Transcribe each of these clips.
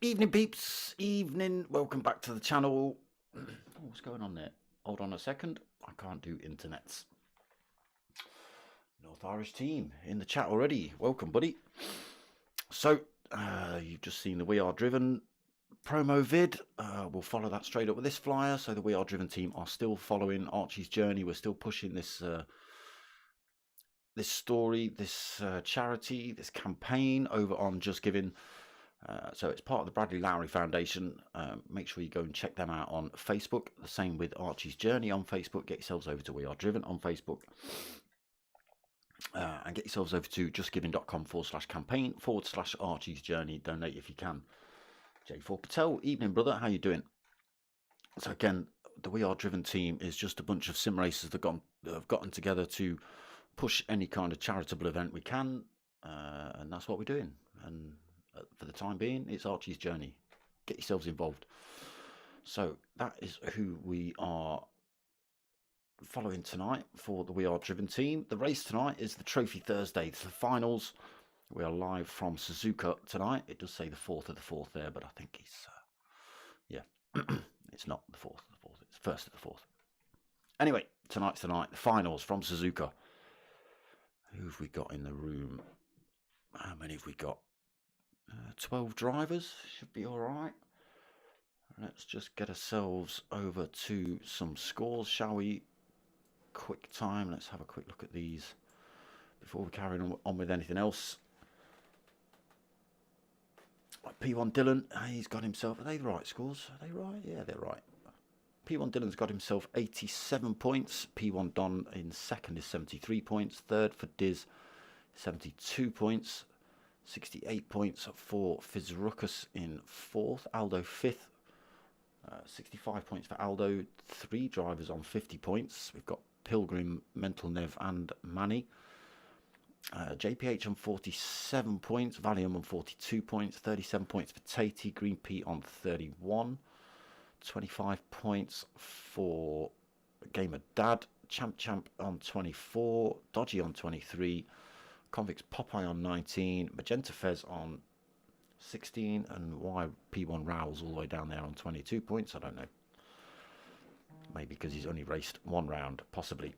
Evening peeps, evening, welcome back to the channel. Oh, what's going on there? Hold on a second, I can't do internets. North Irish team in the chat already, welcome buddy. So, you've just seen the We Are Driven promo vid. We'll follow that straight up with this flyer. So the We Are Driven team are still following Archie's journey. We're still pushing this this story, this charity, this campaign over on Just Giving. So it's part of the Bradley Lowry Foundation. Make sure you go and check them out on Facebook. The same with Archie's Journey on Facebook. Get yourselves over to We Are Driven on Facebook. And get yourselves over to justgiving.com/campaign/Archie's Journey. Donate if you can. J4 Patel, evening brother, how you doing? So again, the We Are Driven team is just a bunch of sim racers that have gotten together to push any kind of charitable event we can. And that's what we're doing. And for the time being, it's Archie's Journey. Get yourselves involved. So that is who we are following tonight for the We Are Driven team. The race tonight is the Trophy Thursday. It's the finals. We are live from Suzuka tonight. It does say the 4th of the 4th there, but I think it's yeah, it's not the 4th of the 4th. It's 1st of the 4th. Anyway, tonight's the night. The finals from Suzuka. Who have we got in the room? How many have we got? 12 drivers, should be all right. Let's just get ourselves over to some scores, shall we? Quick time, let's have a quick look at these before we carry on with anything else. P1 Dylan, he's got himself, are they the right scores? Are they right? Yeah, they're right. P1 Dylan's got himself 87 points. P1 Don in second is 73 points. Third for Diz, 72 points. 68 points for Fizruckus in fourth. Aldo fifth. 65 points for Aldo. 3 drivers on 50 points. We've got Pilgrim, Mental Nev and Manny. JPH on 47 points. Valium on 42 points. 37 points for Tatey. Green P on 31. 25 points for Gamer Dad. Champ on 24. Dodgy on 23. Convicts Popeye on 19, Magenta Fez on 16, and why P1 Rowell's all the way down there on 22 points, I don't know. Maybe because he's only raced one round, possibly.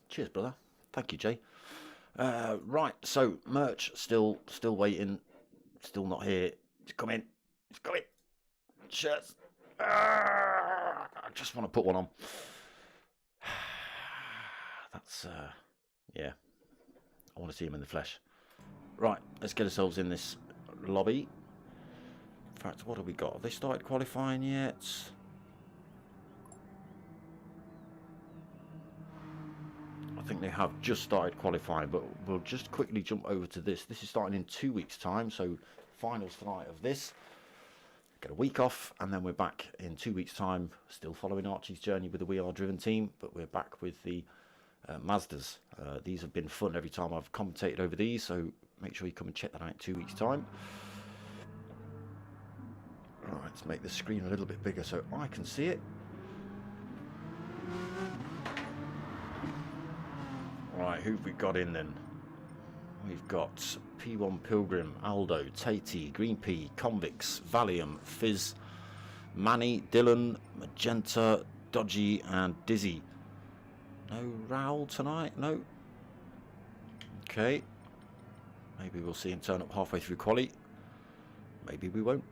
Cheers, brother. Thank you, Jay. Right, so merch still waiting, still not here. It's coming. It's coming. Shirts. I just want to put one on. That's, yeah, I want to see him in the flesh. Right, let's get ourselves in this lobby. In fact, what have we got? Have they started qualifying yet? I think they have just started qualifying, but we'll just quickly jump over to this. This is starting in 2 weeks' time, so finals tonight of this. Get a week off, and then we're back in 2 weeks' time, still following Archie's Journey with the We Are Driven team, but we're back with the Mazdas. These have been fun every time I've commentated over these, so make sure you come and check that out in 2 weeks' time. Alright, let's make the screen a little bit bigger so I can see it. Right, who've we got in then? We've got P1 Pilgrim, Aldo, Tatey, Green P, Convicts, Valium, Fizz, Manny, Dylan, Magenta, Dodgy and Dizzy. No Rowell tonight? No. Okay. Maybe we'll see him turn up halfway through quali. Maybe we won't.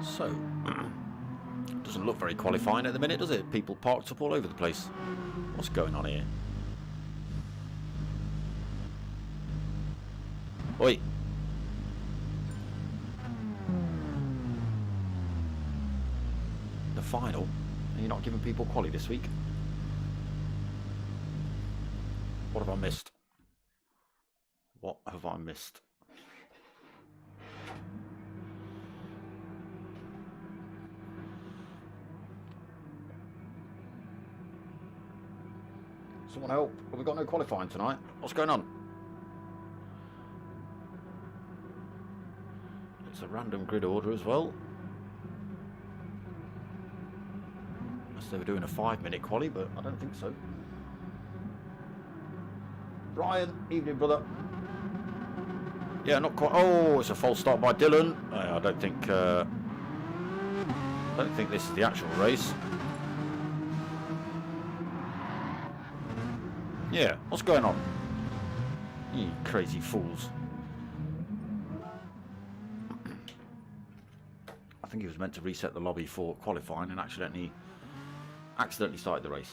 So, doesn't look very qualifying at the minute, does it? People parked up all over the place. What's going on here? Oi! The final? Are you not giving people quali this week? What have I missed? What have I missed? Someone help. Have we got no qualifying tonight? What's going on? It's a random grid order as well. Unless they were doing a 5-minute quali, but I don't think so. Brian, evening brother. Yeah, not quite. Oh, it's a false start by Dylan. I don't think this is the actual race. Yeah, what's going on? You crazy fools. I think he was meant to reset the lobby for qualifying and accidentally started the race.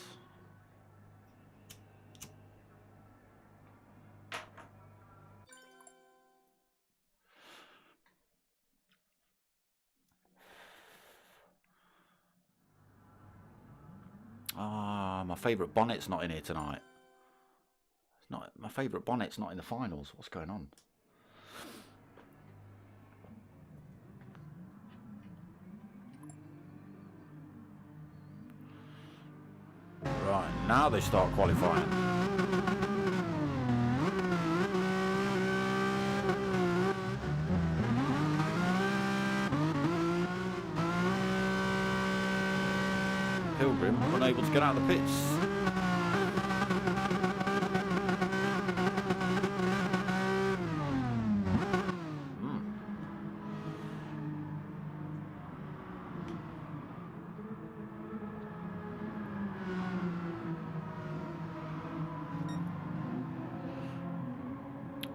Ah, my favourite bonnet's not in here tonight. It's not my favourite bonnet's not in the finals. What's going on? Right, now they start qualifying. Pilgrim unable to get out of the pits.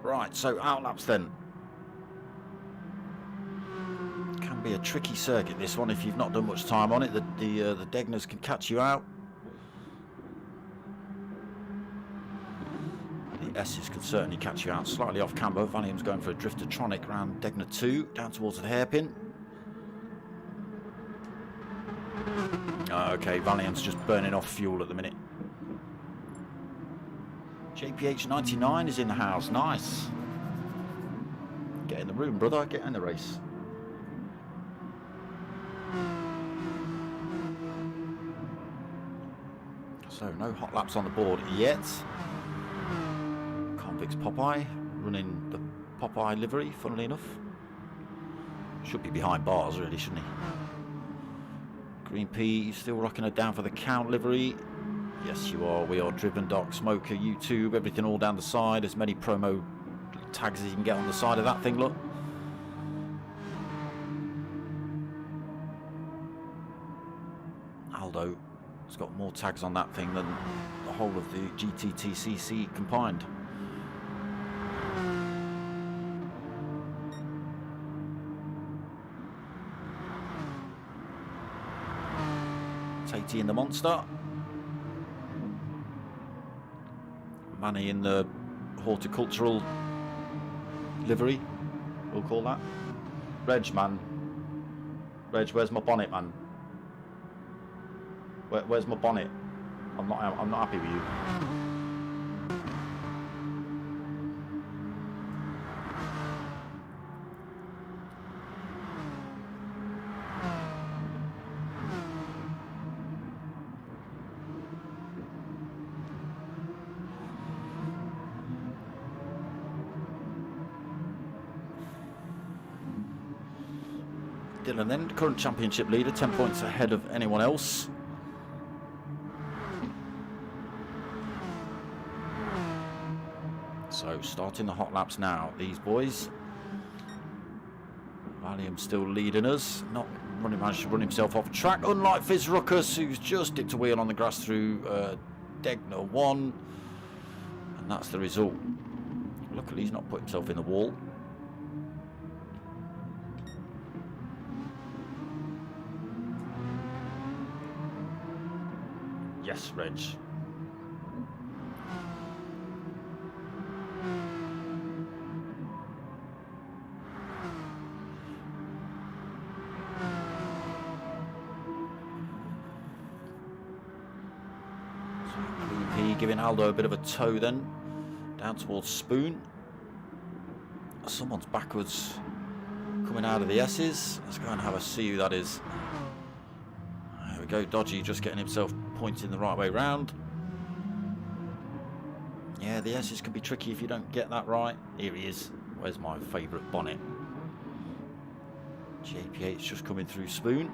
Right, so outlaps then. Can be a tricky circuit this one if you've not done much time on it. The Degners can catch you out. The S's can certainly catch you out. Slightly off camber. Valium's going for a Driftertronic around Degner 2, down towards the hairpin. Okay, Valium's just burning off fuel at the minute. JPH99 is in the house. Nice. Get in the room, brother. Get in the race. So, no hot laps on the board yet. Convicts Popeye running the Popeye livery, funnily enough. Should be behind bars, really, shouldn't he? Green P still rocking her down for the Count livery. Yes, you are. We are Driven Doc, Smoker, YouTube, everything all down the side. As many promo tags as you can get on the side of that thing, look. Aldo has got more tags on that thing than the whole of the GTTCC combined. Tatey in the Monster. Manny in the horticultural livery, we'll call that. Reg, man. Reg, where's my bonnet, man? Where's my bonnet? I'm not happy with you. Dylan then, current championship leader, 10 points ahead of anyone else. So starting the hot laps now, these boys. Valium still leading us, not managed to run himself off track, unlike Fizz Ruckus, who's just dipped a wheel on the grass through Degner 1, and that's the result. Luckily he's not put himself in the wall. Yes, Reg. Green P giving Aldo a bit of a tow then. Down towards Spoon. Someone's backwards coming out of the S's. Let's go and have a see who that is. There we go. Dodgy just getting himself pointing the right way round. Yeah, the S's can be tricky if you don't get that right. Here he is. Where's my favourite bonnet? JP8's just coming through Spoon.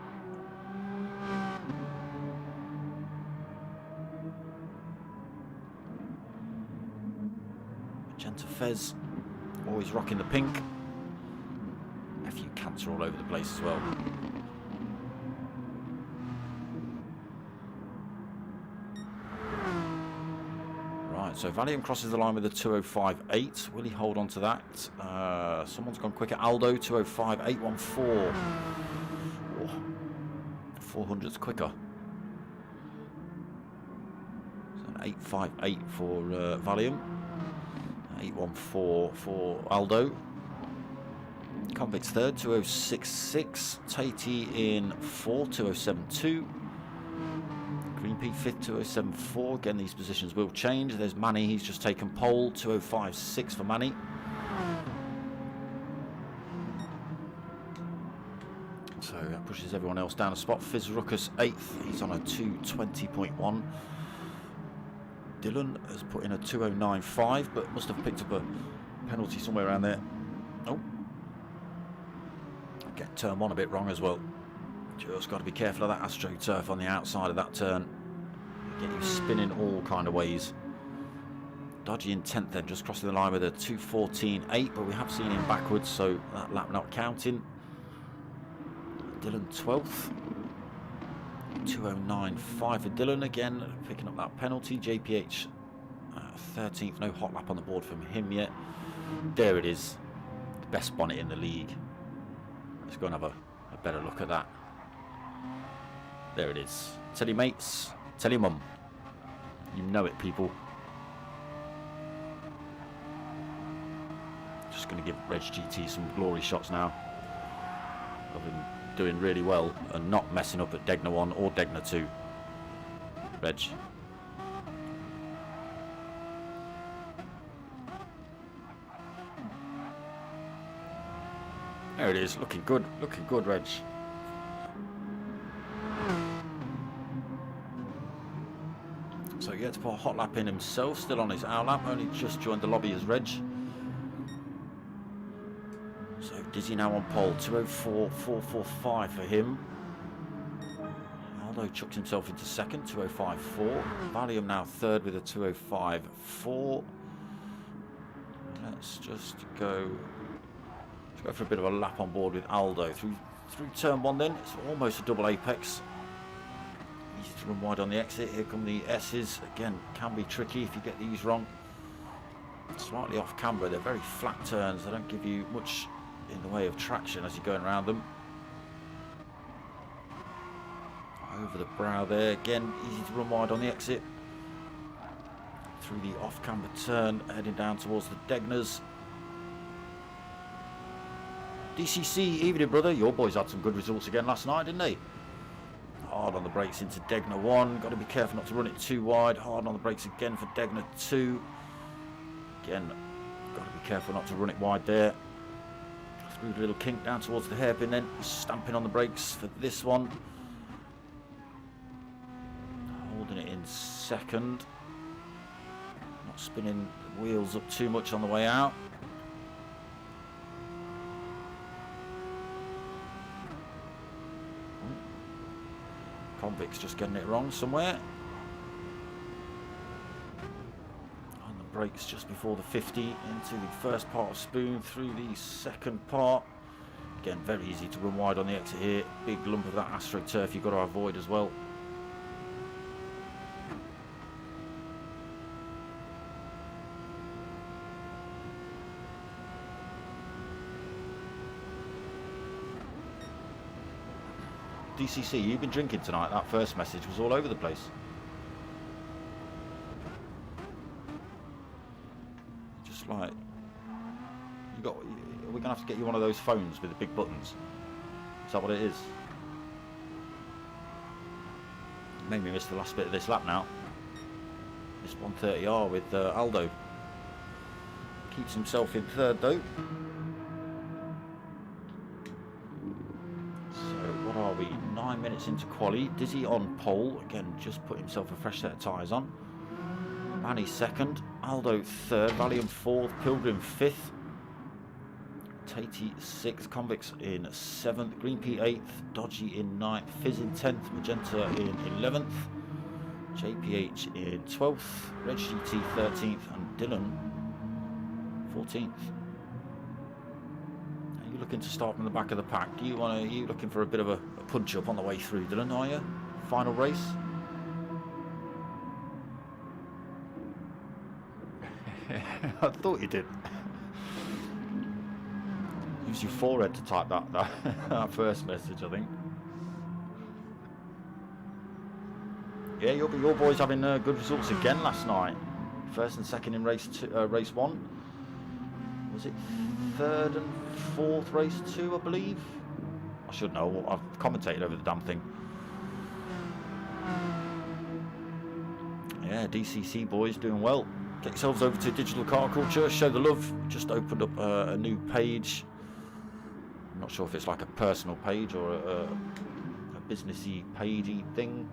Magenta Fez, always rocking the pink. FU Cancer all over the place as well. Right, so Valium crosses the line with a 205.8. Will he hold on to that? Someone's gone quicker. Aldo, 205.814. Oh, 400's quicker. So an 858 for Valium. 814 for Aldo. Convict's third, 2066. Tatey in fourth, 2072. Green P fifth, 2074. Again, these positions will change. There's Manny, he's just taken pole, 2056 for Manny. So that pushes everyone else down a spot. Fizz Ruckus 8th, he's on a 220.1. Dylan has put in a 209.5, but must have picked up a penalty somewhere around there. Oh. Get turn one a bit wrong as well. Just got to be careful of that AstroTurf on the outside of that turn. Get you spinning all kind of ways. Dodgy in 10th then, just crossing the line with a 214.8, but we have seen him backwards, so that lap not counting. Dylan 12th. 209.5 for Dylan again, picking up that penalty. JPH 13th, no hot lap on the board from him yet. There it is, the best bonnet in the league. Let's go and have a better look at that. There it is. Tell your mates, tell your mum. You know it, people. Just going to give Reg GT some glory shots now. I've been doing really well and not messing up at Degna 1 or Degna 2. Reg. There it is, looking good, Reg. So he gets to put a hot lap in himself, still on his hour lap, only just joined the lobby as Reg. So Dizzy now on pole, 204.445 for him. Aldo chucks himself into second, 205.4. Valium now third with a 205.4. Let's just go for a bit of a lap on board with Aldo. Through turn one then, it's almost a double apex. Easy to run wide on the exit. Here come the S's. Again, can be tricky if you get these wrong. Slightly off camber, they're very flat turns. They don't give you much in the way of traction as you're going around them. Over the brow there, again, easy to run wide on the exit. Through the off camber turn, heading down towards the Degnas. DCC, evening brother, your boys had some good results again last night, didn't they? Hard on the brakes into Degna 1, got to be careful not to run it too wide. Hard on the brakes again for Degna 2. Again, got to be careful not to run it wide there. Through the little kink down towards the hairpin then, stamping on the brakes for this one. Holding it in second. Not spinning the wheels up too much on the way out. Convict's just getting it wrong somewhere. On the brakes just before the 50 into the first part of Spoon, through the second part. Again, very easy to run wide on the exit here. Big lump of that AstroTurf you've got to avoid as well. DCC, you've been drinking tonight. That first message was all over the place. Right. We're going to have to get you one of those phones with the big buttons. Is that what it is? Made me miss the last bit of this lap now. This 130R with Aldo. Keeps himself in third though. So what are we? 9 minutes into quali. Dizzy on pole. Again, just put himself a fresh set of tyres on. Manny second. Aldo third. Valium fourth. Pilgrim fifth. Tatey 6th, Convicts in 7th, Green P 8th, Dodgy in 9th, Fizz in 10th, Magenta in 11th, JPH in 12th, Reg GT 13th, and Dylan 14th. Are you looking to start from the back of the pack? Are you looking for a bit of a punch up on the way through, Dylan, are you? Final race? I thought you did. Use your forehead to type that first message, I think. Yeah, your boys having good results again last night. First and second in race 1. Was it third and fourth race 2, I believe? I should know. I've commentated over the damn thing. Yeah, DCC boys doing well. Get yourselves over to Digital Car Culture. Show the love. Just opened up a new page. I'm not sure if it's like a personal page or a businessy pagey thing.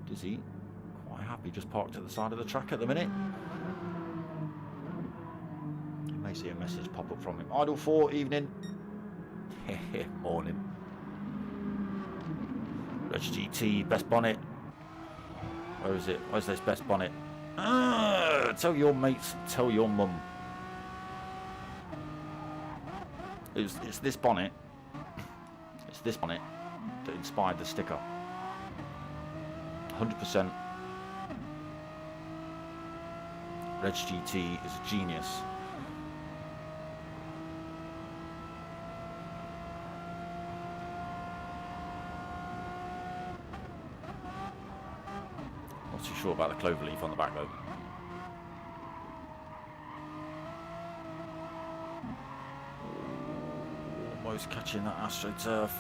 Dizzy, quite happy, just parked at the side of the track at the minute. You may see a message pop up from him. Idle 4, evening. Morning. Reg GT, best bonnet. Where is it? Where's this best bonnet? Tell your mates, tell your mum. It's this bonnet. It's this bonnet that inspired the sticker. 100%. Reg GT is a genius. Not too sure about the clover leaf on the back though. Almost catching that AstroTurf.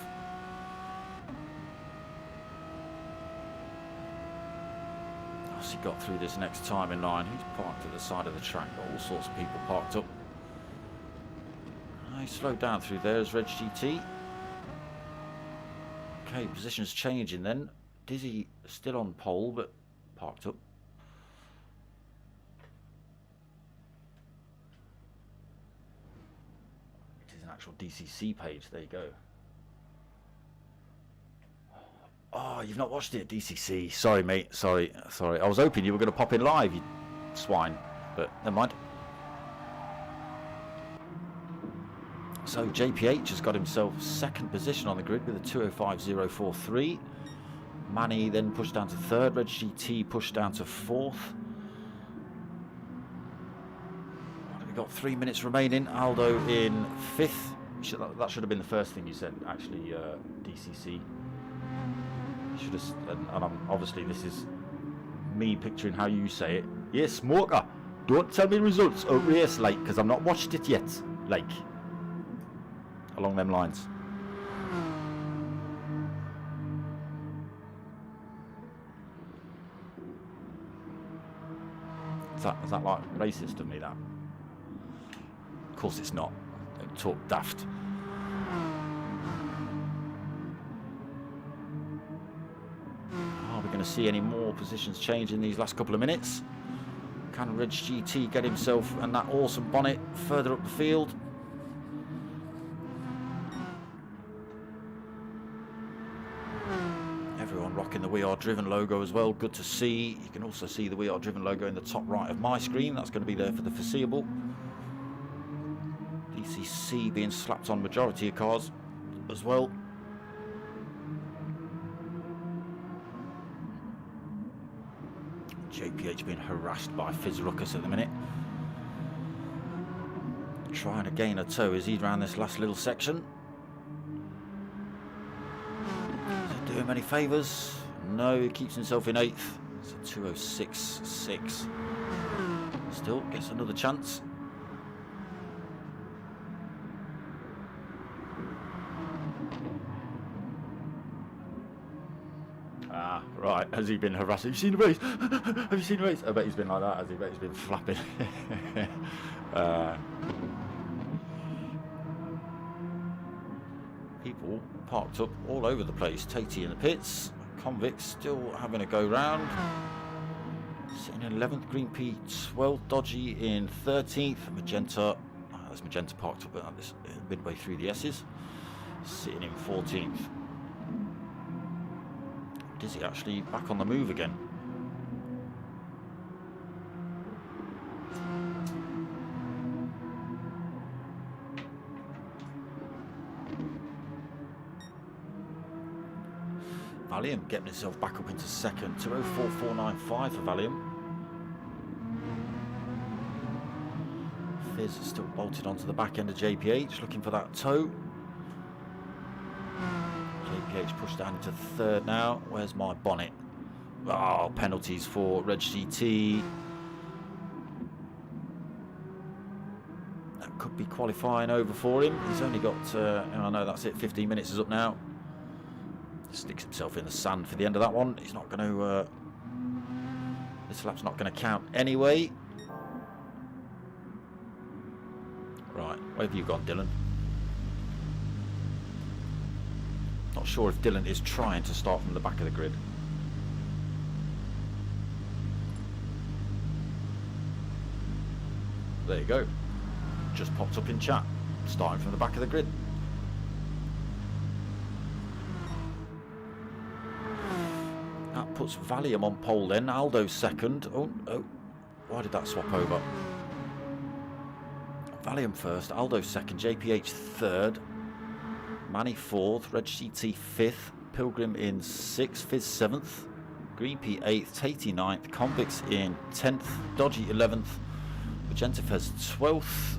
As he got through this next time in line, he's parked at the side of the track. Got all sorts of people parked up. He slowed down through there as Reg GT. Okay, positions changing then. Dizzy still on pole, but parked up. It is an actual DCC page. There you go. Oh, you've not watched it, DCC. Sorry, mate. Sorry. I was hoping you were going to pop in live, you swine. But never mind. So JPH has got himself second position on the grid with a 205.043. Manny then pushed down to third. Reg GT pushed down to fourth. We've got 3 minutes remaining. Aldo in fifth. That should have been the first thing you said, actually, DCC. Should have, and obviously this is me picturing how you say it. Yeah, smoker, don't tell me results of race, like, because I've not watched it yet, like, along them lines. Is that like racist of me, that? Of course it's not. Don't talk daft. Are we going to see any more positions change in these last couple of minutes? Can Reg GT get himself and that awesome bonnet further up the field? Everyone rocking the We Are Driven logo as well. Good to see. You can also see the We Are Driven logo in the top right of my screen. That's going to be there for the foreseeable. DCC being slapped on majority of cars as well. JPH being harassed by Fizz Ruckus at the minute. Trying to gain a toe as he's around this last little section. Doing him any favours? No, he keeps himself in 8th. It's a 2:06.6. Still gets another chance. Ah, right. Has he been harassed? Have you seen the race? Have you seen the race? I bet he's been like that, has he? I bet he's been flapping. People parked up all over the place. Tatey in the pits. Convicts still having a go round. Sitting in 11th. Green P 12th. Dodgy in 13th. Magenta. There's Magenta parked up at this midway through the S's. Sitting in 14th. Dizzy actually back on the move again. Valium getting himself back up into second. 2:04.495 for Valium. Fizz is still bolted onto the back end of JPH, looking for that toe. JPH pushed down into third now. Where's my bonnet? Oh, penalties for Reg GT. That could be qualifying over for him. He's only got, I know that's it, 15 minutes is up now. Sticks himself in the sand for the end of that one. He's not going to, this lap's not going to count anyway. Right, where have you gone, Dylan? Not sure if Dylan is trying to start from the back of the grid. There you go. Just popped up in chat. Starting from the back of the grid. That puts Valium on pole then. Aldo second. Oh, why did that swap over? Valium first. Aldo second. JPH third. Manny fourth, Reg GT fifth, Pilgrim in sixth, Fizz seventh, Green P eighth, Tatey ninth, Convicts in 10th, Dodgy 11th, Magenta Fez 12th,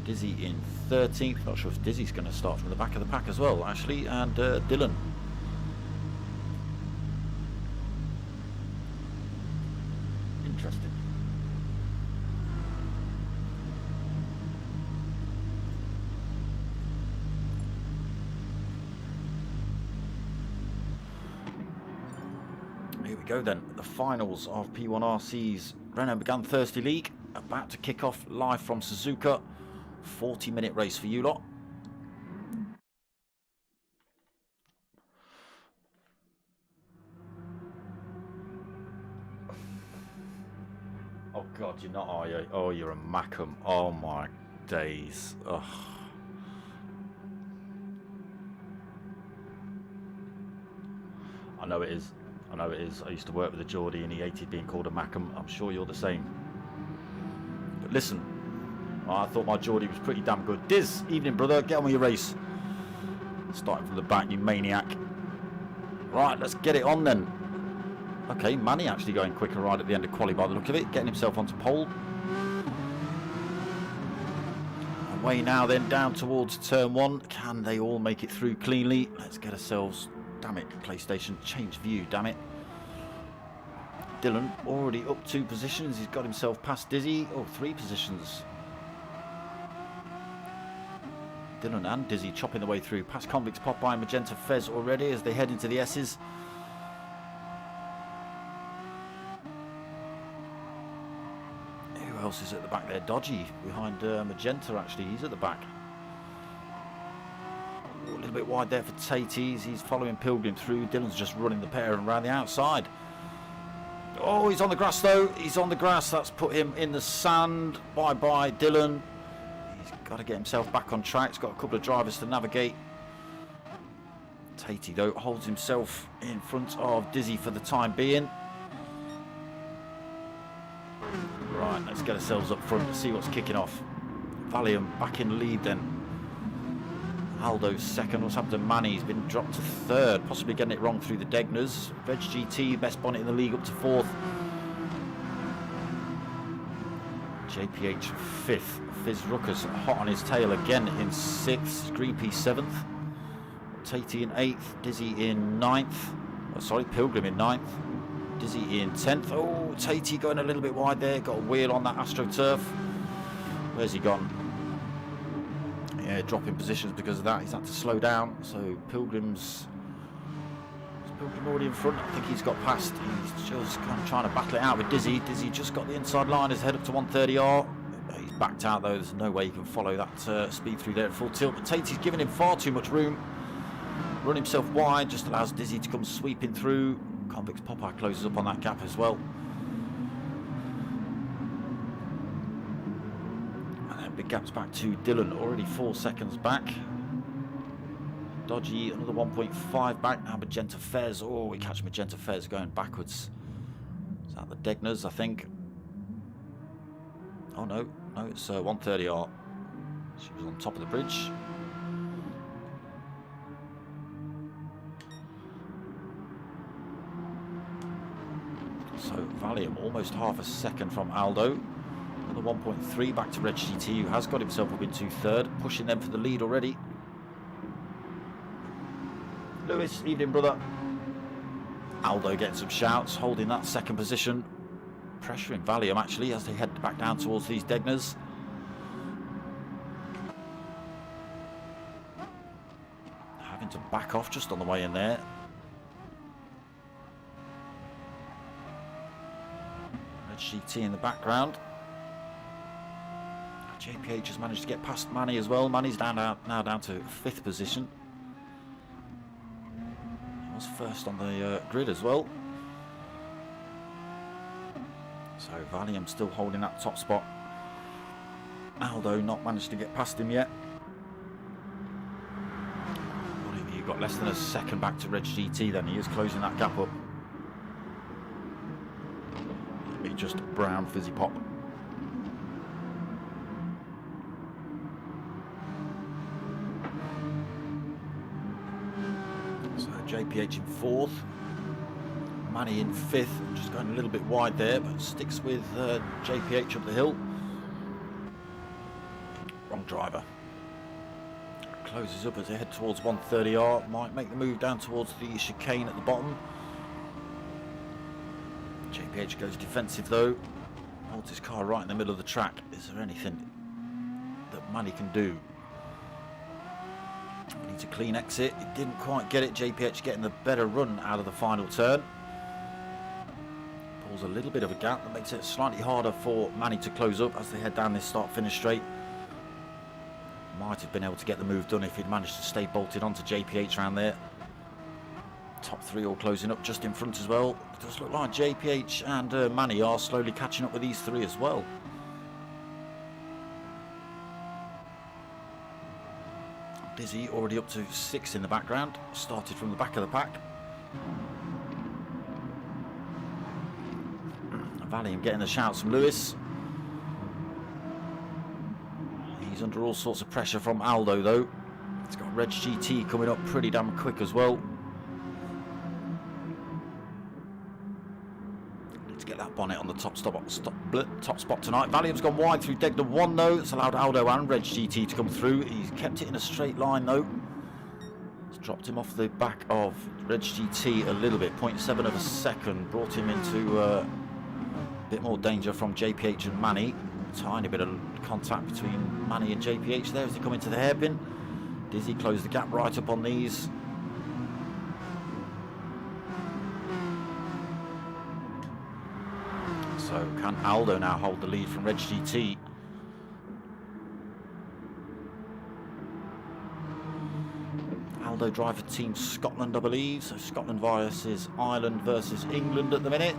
Dizzy in 13th. Not sure if Dizzy's going to start from the back of the pack as well, actually, and Dylan. Interesting. Here we go then, the finals of P1RCs Renault Megane Thursday League, about to kick off live from Suzuka. 40-minute race for you lot. Oh God, you're not, are you? Oh, you're a Macam. Oh my days. Ugh. I know it is. I know it is. I used to work with a Geordie and he hated being called a Macam. I'm sure you're the same. But listen, I thought my Geordie was pretty damn good. Diz, evening brother, get on with your race. Starting from the back, you maniac. Right, let's get it on then. Okay, Manny actually going quicker right at the end of quali by the look of it, getting himself onto pole. Away now then, down towards turn one. Can they all make it through cleanly? Let's get ourselves... Damn it, PlayStation, change view, damn it. Dylan already up 2 positions. He's got himself past Dizzy. Oh, 3 positions. Dylan and Dizzy chopping the way through. Past Convicts, Popeye, Magenta, Fez already as they head into the S's. Who else is at the back there? Dodgy behind Magenta, actually. He's at the back. A little bit wide there for Tatey. He's following Pilgrim through. Dylan's just running the pair around the outside. Oh, he's on the grass though. He's on the grass. That's put him in the sand. Bye-bye, Dylan. He's got to get himself back on track. He's got a couple of drivers to navigate. Tatey, though, holds himself in front of Dizzy for the time being. Right, let's get ourselves up front to see what's kicking off. Valium back in lead then. Aldo's second. What's happened to Manny? He's been dropped to third, possibly getting it wrong through the Degners. Reg GT, best bonnet in the league, up to fourth. JPH fifth. Fizz Rucker's hot on his tail again in sixth. Green P seventh. Tatey in eighth. Dizzy in ninth. Oh, sorry, Pilgrim in ninth. Dizzy in 10th. Oh, Tatey going a little bit wide there. Got a wheel on that AstroTurf. Where's he gone? Yeah, dropping positions because of that. He's had to slow down. So Pilgrim's... Is Pilgrim already in front? I think he's got past. He's just kind of trying to battle it out with Dizzy. Dizzy just got the inside line. His head up to 130R. He's backed out though. There's no way he can follow that speed through there at full tilt. But Tatey's giving him far too much room. Run himself wide. Just allows Dizzy to come sweeping through. Convict's Popeye closes up on that gap as well. And then big gaps back to Dylan, already 4 seconds back. Dodgy, another 1.5 back. Now Magenta Fez. Oh, we catch Magenta Fez going backwards. Is that the Degners, I think? Oh no, no, it's 130R. She was on top of the bridge. So Valium almost half a second from Aldo. Another 1.3 back to Red GT, who has got himself up into third, pushing them for the lead already. Lewis, evening brother. Aldo getting some shouts, holding that second position. Pressuring Valium actually as they head back down towards these Degners. Having to back off just on the way in there. GT in the background. JPH has managed to get past Manny as well. Manny's now down to 5th position. He was first on the grid as well. So Valium still holding that top spot. Aldo not managed to get past him yet. What have you got? Less than a second back to Reg GT then. He is closing that gap up. Just brown fizzy pop. So JPH in 4th, Manny in 5th, just going a little bit wide there, but sticks with JPH up the hill. Wrong driver. Closes up as they head towards 130R. Might make the move down towards the chicane at the bottom. JPH goes defensive though, holds his car right in the middle of the track. Is there anything that Manny can do? Needs a clean exit. He didn't quite get it. JPH getting the better run out of the final turn. Pulls a little bit of a gap that makes it slightly harder for Manny to close up as they head down this start-finish straight. Might have been able to get the move done if he'd managed to stay bolted onto JPH around there. Top 3 all closing up just in front as well. It does look like JPH and Manny are slowly catching up with these 3 as well. Dizzy already up to 6th in the background. Started from the back of the pack. Valium getting the shouts from Lewis. He's under all sorts of pressure from Aldo though. He's got Reg GT coming up pretty damn quick as well. Get that bonnet on the top spot tonight. Valium's gone wide through Degner 1 though. It's allowed Aldo and Reg GT to come through. He's kept it in a straight line though. It's dropped him off the back of Reg GT a little bit. 0.7 of a second. Brought him into a bit more danger from JPH and Manny. A tiny bit of contact between Manny and JPH there as they come into the hairpin. Dizzy closed the gap right up on these. So can Aldo now hold the lead from Reg GT? Aldo driver team Scotland, I believe. So Scotland versus Ireland versus England at the minute.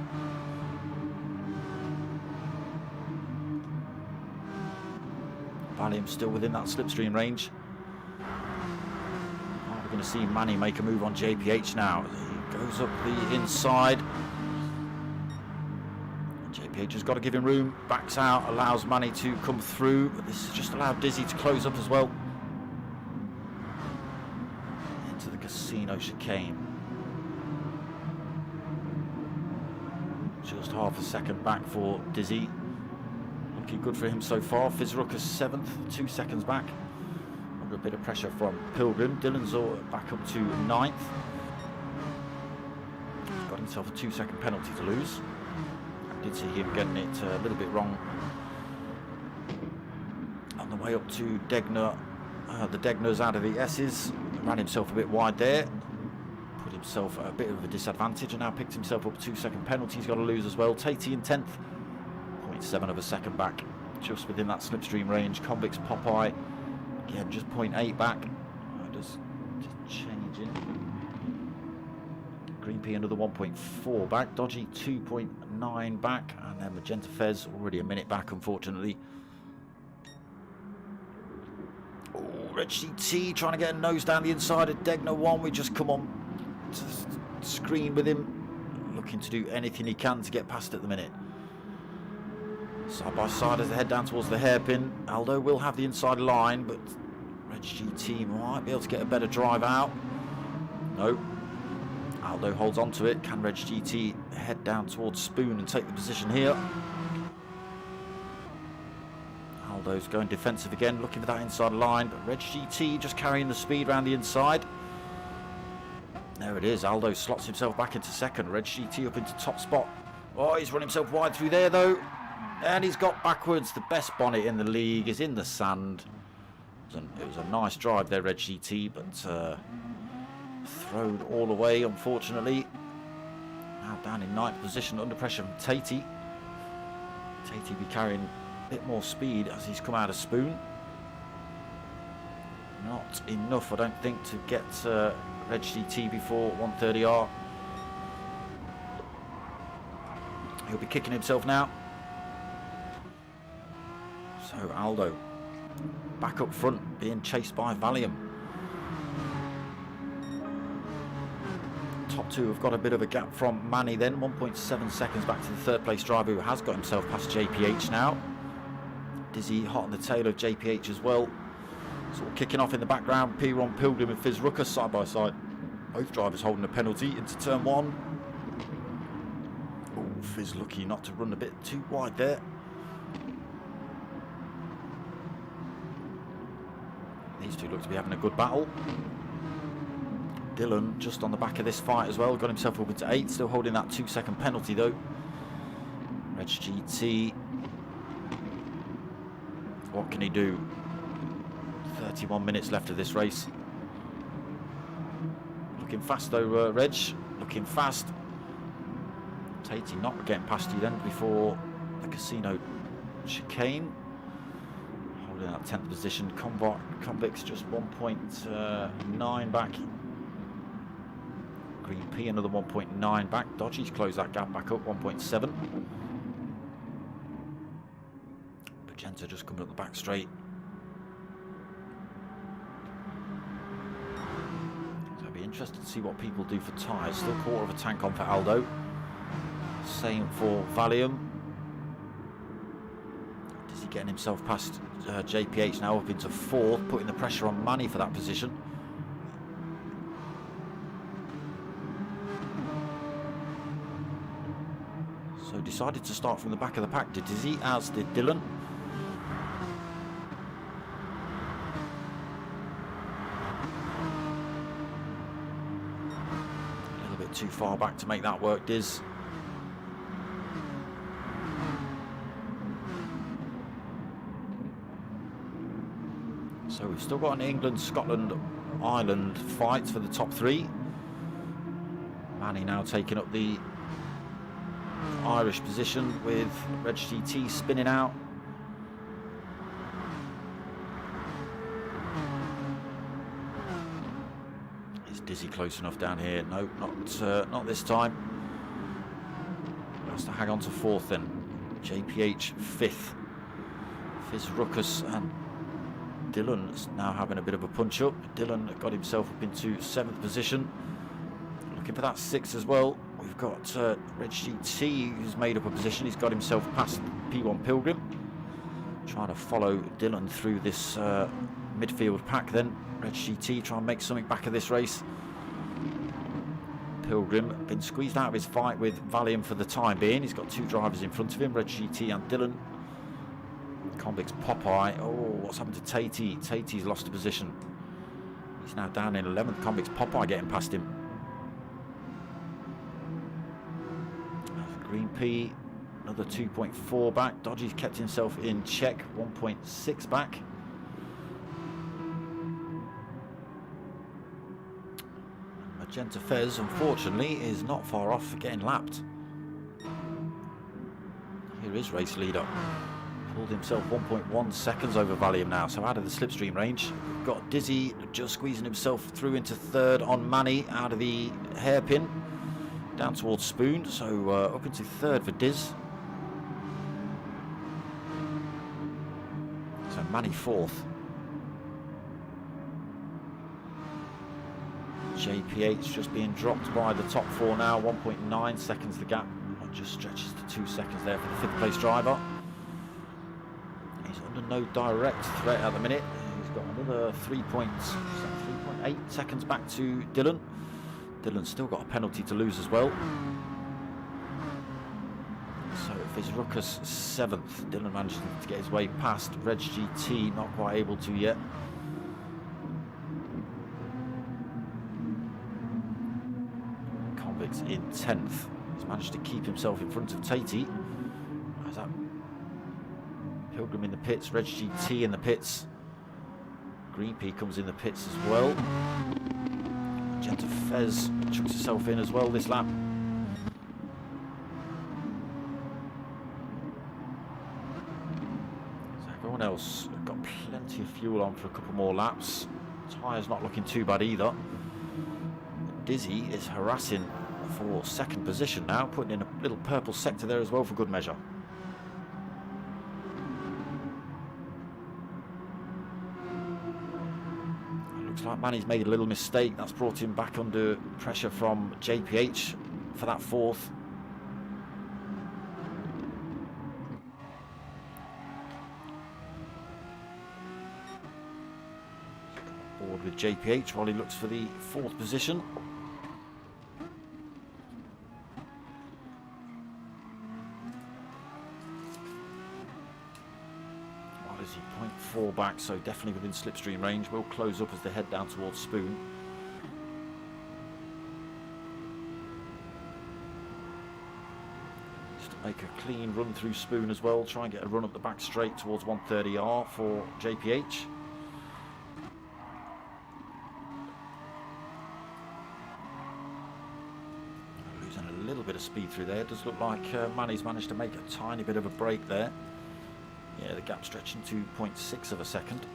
Valium still within that slipstream range. We're going to see Manny make a move on JPH now. He goes up the inside. JPH has got to give him room, backs out, allows Manny to come through, but this has just allowed Dizzy to close up as well. Into the casino chicane. Just half a second back for Dizzy. Looking good for him so far. Fizruck is 7th, 2 seconds back. Under a bit of pressure from Pilgrim. Dylan's back up to 9th. Got to himself a 2-second penalty to lose. I did see him getting it a little bit wrong on the way up to Degner. The Degners out of the S's. Ran himself a bit wide there. Put himself at a bit of a disadvantage and now picked himself up a 2-second penalty. He's got to lose as well. Tatey in 10th. 0.7 of a second back. Just within that slipstream range. Convicts Popeye. Again, just 0.8 back. Just changing. Green P another 1.4 back. Dodgy 2.9 back. And then Magenta Fez already a minute back, unfortunately. Oh, Red GT trying to get a nose down the inside of Degner 1. We just come on to the screen with him. Looking to do anything he can to get past at the minute. Side by side as they head down towards the hairpin. Aldo will have the inside line, but Red GT might be able to get a better drive out. No. Aldo holds on to it. Can Red GT head down towards Spoon and take the position here? Aldo's going defensive again, looking for that inside line, but Red GT just carrying the speed around the inside. There it is. Aldo slots himself back into second. Red GT up into top spot. Oh, he's run himself wide through there though. And he's got backwards. The best bonnet in the league is in the sand. It was a nice drive there, Red GT, but thrown all away, unfortunately. Now down in 9th position, under pressure from Tatey. Tatey be carrying a bit more speed as he's come out of Spoon. Not enough, I don't think, to get Red GT before 130R. He'll be kicking himself now. So Aldo back up front, being chased by Valium. Top two have got a bit of a gap from Manny then. 1.7 seconds back to the third place driver, who has got himself past JPH now. Dizzy hot on the tail of JPH as well. Sort of kicking off in the background. P1 Pilgrim and Fizz Ruckus side by side. Both drivers holding a penalty into turn one. Oh, Fizz lucky not to run a bit too wide there. These two look to be having a good battle. Dylan just on the back of this fight as well. Got himself up into 8th. Still holding that 2-second penalty though. Reg GT. What can he do? 31 minutes left of this race. Looking fast though, Reg. Looking fast. Tatey not getting past you then before the casino chicane. Holding that 10th position. Convicts just 1.9 back. Green P another 1.9 back. Dodgy's closed that gap back up 1.7. Magenta just coming up the back straight. So it'll be interesting to see what people do for tyres. Still quarter of a tank on for Aldo. Same for Valium. Is he getting himself past JPH now up into 4th, putting the pressure on Manny for that position. So decided to start from the back of the pack, did Dizzy, as did Dylan. A little bit too far back to make that work, Diz. So we've still got an England, Scotland, Ireland fight for the top 3. Manny now taking up the Irish position with Reg GT spinning out. Is Dizzy close enough down here? No, not this time. Has to hang on to 4th then. JPH 5th. Fizz Ruckus and Dylan's now having a bit of a punch up. Dylan got himself up into 7th position. Looking for that 6th as well. We've got Reg GT, who's made up a position. He's got himself past P1 Pilgrim. Trying to follow Dylan through this midfield pack then. Reg GT trying to make something back of this race. Pilgrim been squeezed out of his fight with Valium for the time being. He's got 2 drivers in front of him, Reg GT and Dylan. Convicts Popeye. Oh, what's happened to Tatey? Tatey's lost a position. He's now down in 11th. Convicts Popeye getting past him. Green P, another 2.4 back. Dodgy's kept himself in check, 1.6 back. Magenta Fez, unfortunately, is not far off for getting lapped. Here is race leader. Pulled himself 1.1 seconds over Valium now, so out of the slipstream range. We've got Dizzy just squeezing himself through into third on Manny out of the hairpin, down towards Spoon, so up into third for Diz. So Manny fourth. JPH just being dropped by the top four now, 1.9 seconds the gap. That just stretches to 2 seconds there for the fifth place driver. He's under no direct threat at the minute. He's got another 3.8 seconds back to Dylan. Dylan's still got a penalty to lose as well. So if his Ruckus 7th, Dylan managed to get his way past. Reg GT not quite able to yet. Convict's in 10th. He's managed to keep himself in front of Tatey. How's that? Pilgrim in the pits, Reg GT in the pits. Green P comes in the pits as well. Magenta Fez chucks herself in as well this lap. So everyone else got plenty of fuel on for a couple more laps. Tyres not looking too bad either. Dizzy is harassing for second position now, putting in a little purple sector there as well for good measure. Looks like Manny's made a little mistake. That's brought him back under pressure from JPH for that fourth. Board with JPH while he looks for the fourth position. What is he? 0.4 back, so definitely within slipstream range. Will close up as they head down towards Spoon. Just to make a clean run through Spoon as well. Try and get a run up the back straight towards 130R for JPH. Losing a little bit of speed through there. It does look like Manny's managed to make a tiny bit of a break there. Yeah, the gap stretching to 0.6 of a second.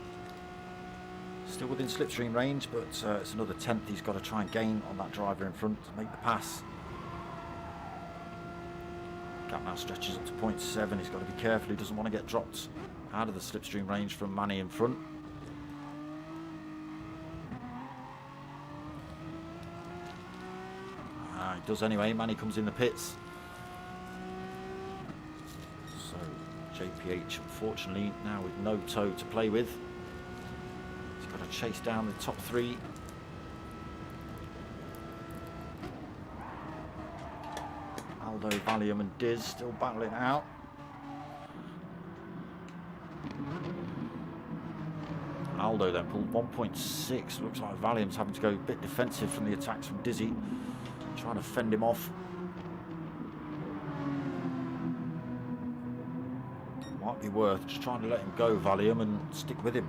Still within slipstream range, but it's another 10th he's got to try and gain on that driver in front to make the pass. Gap now stretches up to 0.7. He's got to be careful. He doesn't want to get dropped out of the slipstream range from Manny in front. He does anyway. Manny comes in the pits. JPH, unfortunately, now with no toe to play with. He's got to chase down the top three. Aldo, Valium and Diz still battling out. Aldo then pulled 1.6. Looks like Valium's having to go a bit defensive from the attacks from Dizzy. Trying to fend him off. Might be worth just trying to let him go, Valium, and stick with him.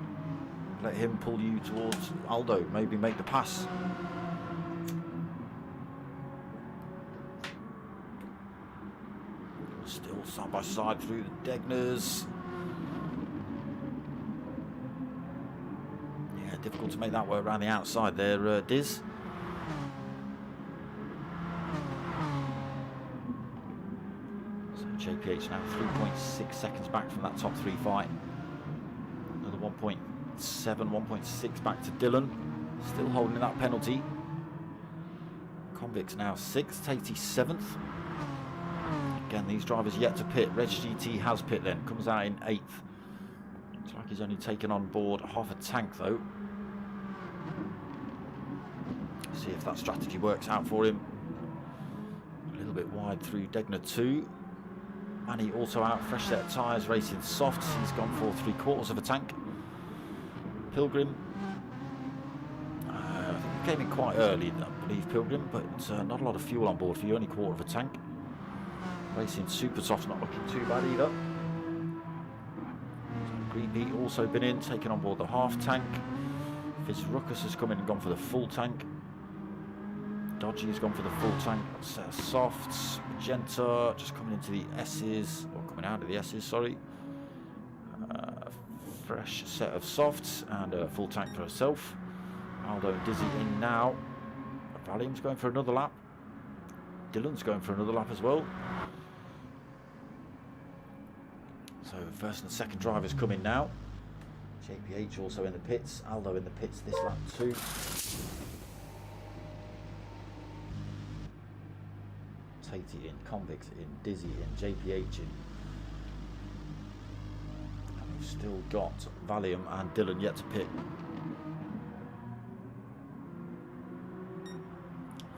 Let him pull you towards Aldo, maybe make the pass. Still side by side through the Degners. Yeah, difficult to make that work around the outside there, Diz. JPH now 3.6 seconds back from that top three fight. Another 1.7, 1.6 back to Dylan. Still holding that penalty. Convict's now 6th, Tatey 7th. Again, these drivers yet to pit. Reg GT has pit then, comes out in 8th. Looks like he's only taken on board half a tank though. See if that strategy works out for him. A little bit wide through Degner 2. Manny also out, fresh set of tyres, racing softs. He's gone for 3/4 of a tank. Pilgrim, I think he came in quite early, I believe, Pilgrim, but not a lot of fuel on board for you, only 1/4 of a tank. Racing super soft, not looking too bad either. Green Pete also been in, taking on board the half tank. Fizz Ruckus has come in and gone for the full tank. Dodgy has gone for the full tank. Set of softs. Magenta just coming into the S's, or coming out of the S's, sorry. Fresh set of softs and a full tank for herself. Aldo and Dizzy in now. Valium's going for another lap. Dylan's going for another lap as well. So first and second drivers come in now. JPH also in the pits. Aldo in the pits this lap too. Tatey in, Convict in, Dizzy in, JPH in. And we've still got Valium and Dylan yet to pit.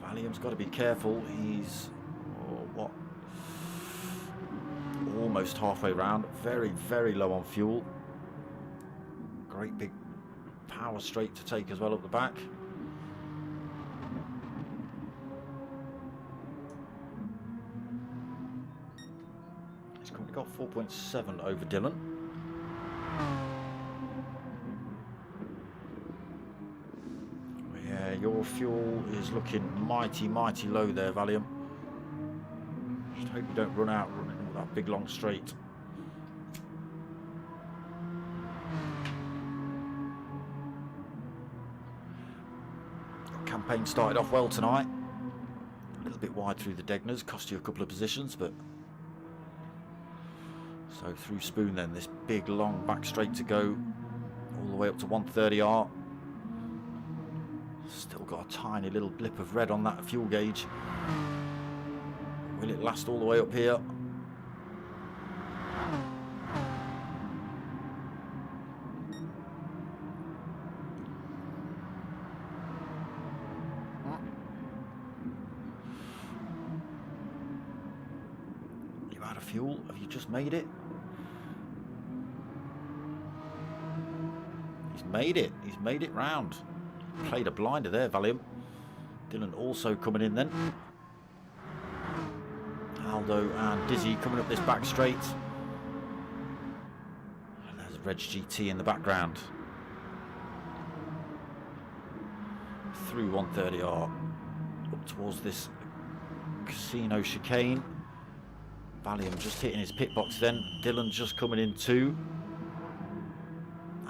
Valium's got to be careful. He's almost halfway round. Very, very low on fuel. Great big power straight to take as well up the back. He's currently got 4.7 over Dylan. Yeah, your fuel is looking mighty, mighty low there, Valium. Just hope you don't run out running that big long straight. Campaign started off well tonight. A little bit wide through the Degners, cost you a couple of positions, but so through Spoon then, this big long back straight to go all the way up to 130R. Still got a tiny little blip of red on that fuel gauge. Will it last all the way up here? You out of fuel? Have you just made it? He's made it. He's made it round. Played a blinder there, Valium. Dylan also coming in then. Aldo and Dizzy coming up this back straight. And there's Reg GT in the background. Through 130R. Up towards this casino chicane. Valium just hitting his pit box then. Dylan just coming in too.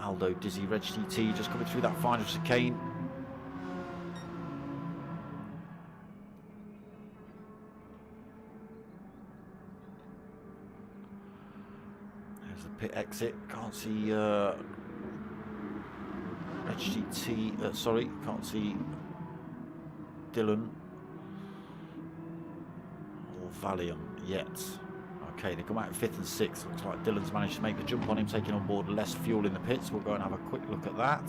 Aldo, Dizzy, Reg GT just coming through that final chicane. There's the pit exit. Can't see Reg GT. Sorry, can't see Dylan or Valium yet. Okay, they come out in 5th and 6th. Looks like Dylan's managed to make the jump on him, taking on board less fuel in the pits. We'll go and have a quick look at that.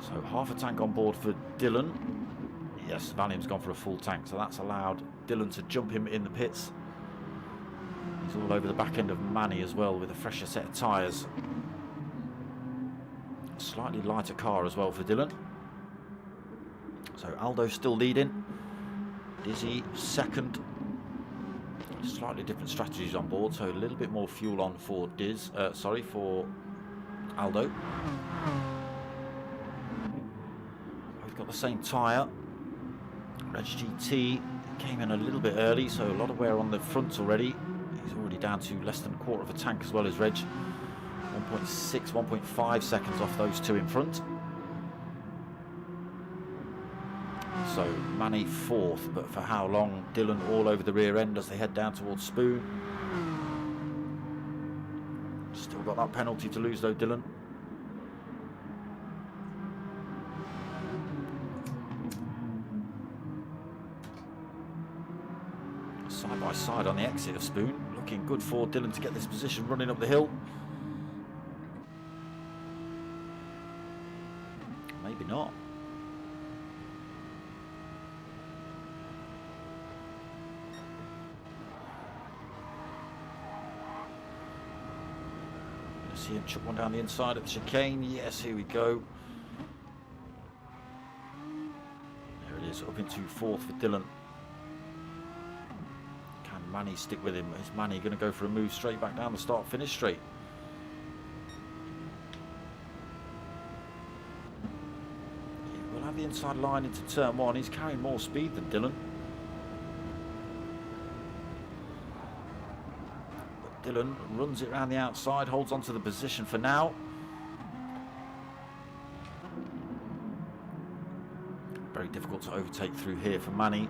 So half a tank on board for Dylan. Yes, Valium's gone for a full tank, so that's allowed Dylan to jump him in the pits. He's all over the back end of Manny as well with a fresher set of tyres. A slightly lighter car as well for Dylan. So Aldo's still leading. Dizzy second. Slightly different strategies on board, so a little bit more fuel on for for Aldo. We've got the same tyre. Reg GT came in a little bit early, so a lot of wear on the front already. He's already down to less than a quarter of a tank as well as Reg. 1.6, 1.5 seconds off those two in front. So Manny 4th, but for how long? Dylan all over the rear end as they head down towards Spoon. Still got that penalty to lose though, Dylan. Side by side on the exit of Spoon. Looking good for Dylan to get this position running up the hill. Maybe not. See him chuck one down the inside of the chicane. Yes, here we go. There it is, up into 4th for Dylan. Manny stick with him? Is Manny going to go for a move straight back down the start-finish straight? Yeah, we'll have the inside line into turn 1. He's carrying more speed than Dylan. But Dylan runs it around the outside, holds onto the position for now. Very difficult to overtake through here for Manny.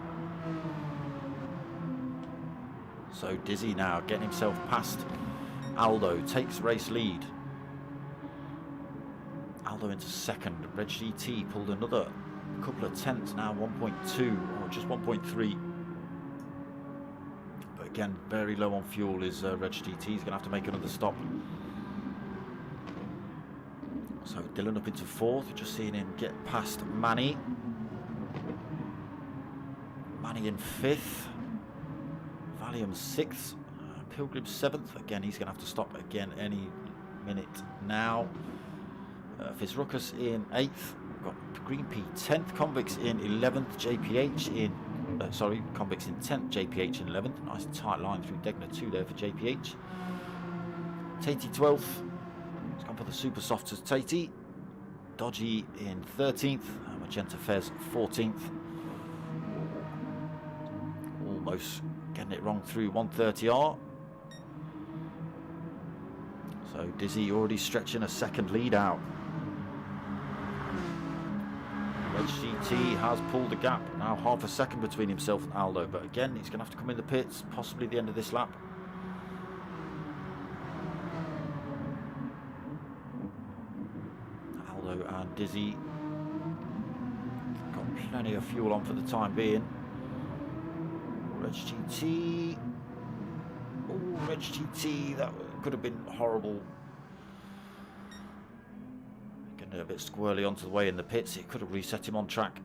So Dizzy now getting himself past Aldo, takes race lead. Aldo into second. Reg GT pulled another couple of tenths now, 1.2 or just 1.3. But again, very low on fuel is Reg GT. He's going to have to make another stop. So Dylan up into fourth. We're just seeing him get past Manny. Manny in fifth. Valium 6th, Pilgrim 7th. Again, he's going to have to stop again any minute now. Fizruckus in 8th. We've got Green P 10th. Convicts in 11th. JPH in... Convicts in 10th. JPH in 11th. Nice tight line through Degner 2 there for JPH. Tatey 12th. He's gone for the super softs as Tatey. Dodgy in 13th. Magenta Fez 14th. Almost getting it wrong through 130R. So Dizzy already stretching a second lead out. Reg GT has pulled the gap, now half a second between himself and Aldo, but again he's going to have to come in the pits, possibly the end of this lap. Aldo and Dizzy got plenty of fuel on for the time being. Reg GT. Oh, Reg GT, that could have been horrible. Getting a bit squirrely onto the way in the pits. It could have reset him on track.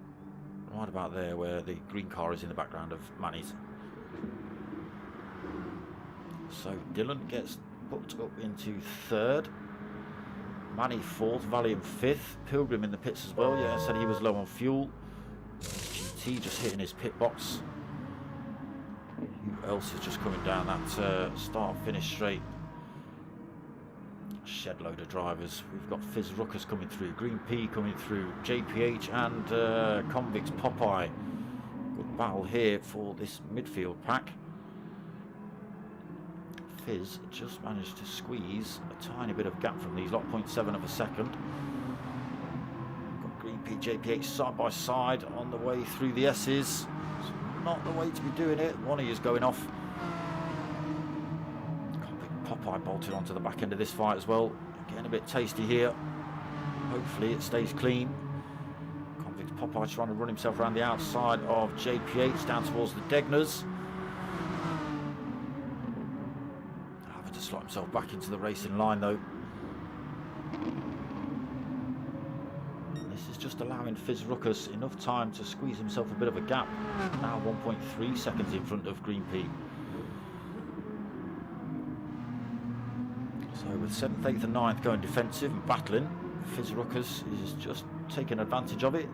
Right about there where the green car is in the background of Manny's. So Dylan gets put up into third. Manny fourth, Valium fifth. Pilgrim in the pits as well. Yeah, I said he was low on fuel. GT just hitting his pit box. Who else is just coming down that start-finish straight? Shed load of drivers. We've got Fizruckus coming through, Green P coming through, JPH and Convicts Popeye. Good battle here for this midfield pack. Fizz just managed to squeeze a tiny bit of gap from these lot, 0.7 of a second. Got Green P, JPH side by side on the way through the S's. Not the way to be doing it. One of you is going off. Popeye bolted onto the back end of this fight as well. Getting a bit tasty here. Hopefully it stays clean. Convict Popeye trying to run himself around the outside of JPH down towards the Degners. Having to slot himself back into the racing line though. Just allowing Fizruckus enough time to squeeze himself a bit of a gap. Now 1.3 seconds in front of Green P. So with 7th, 8th and 9th going defensive and battling, Fizruckus is just taking advantage of it.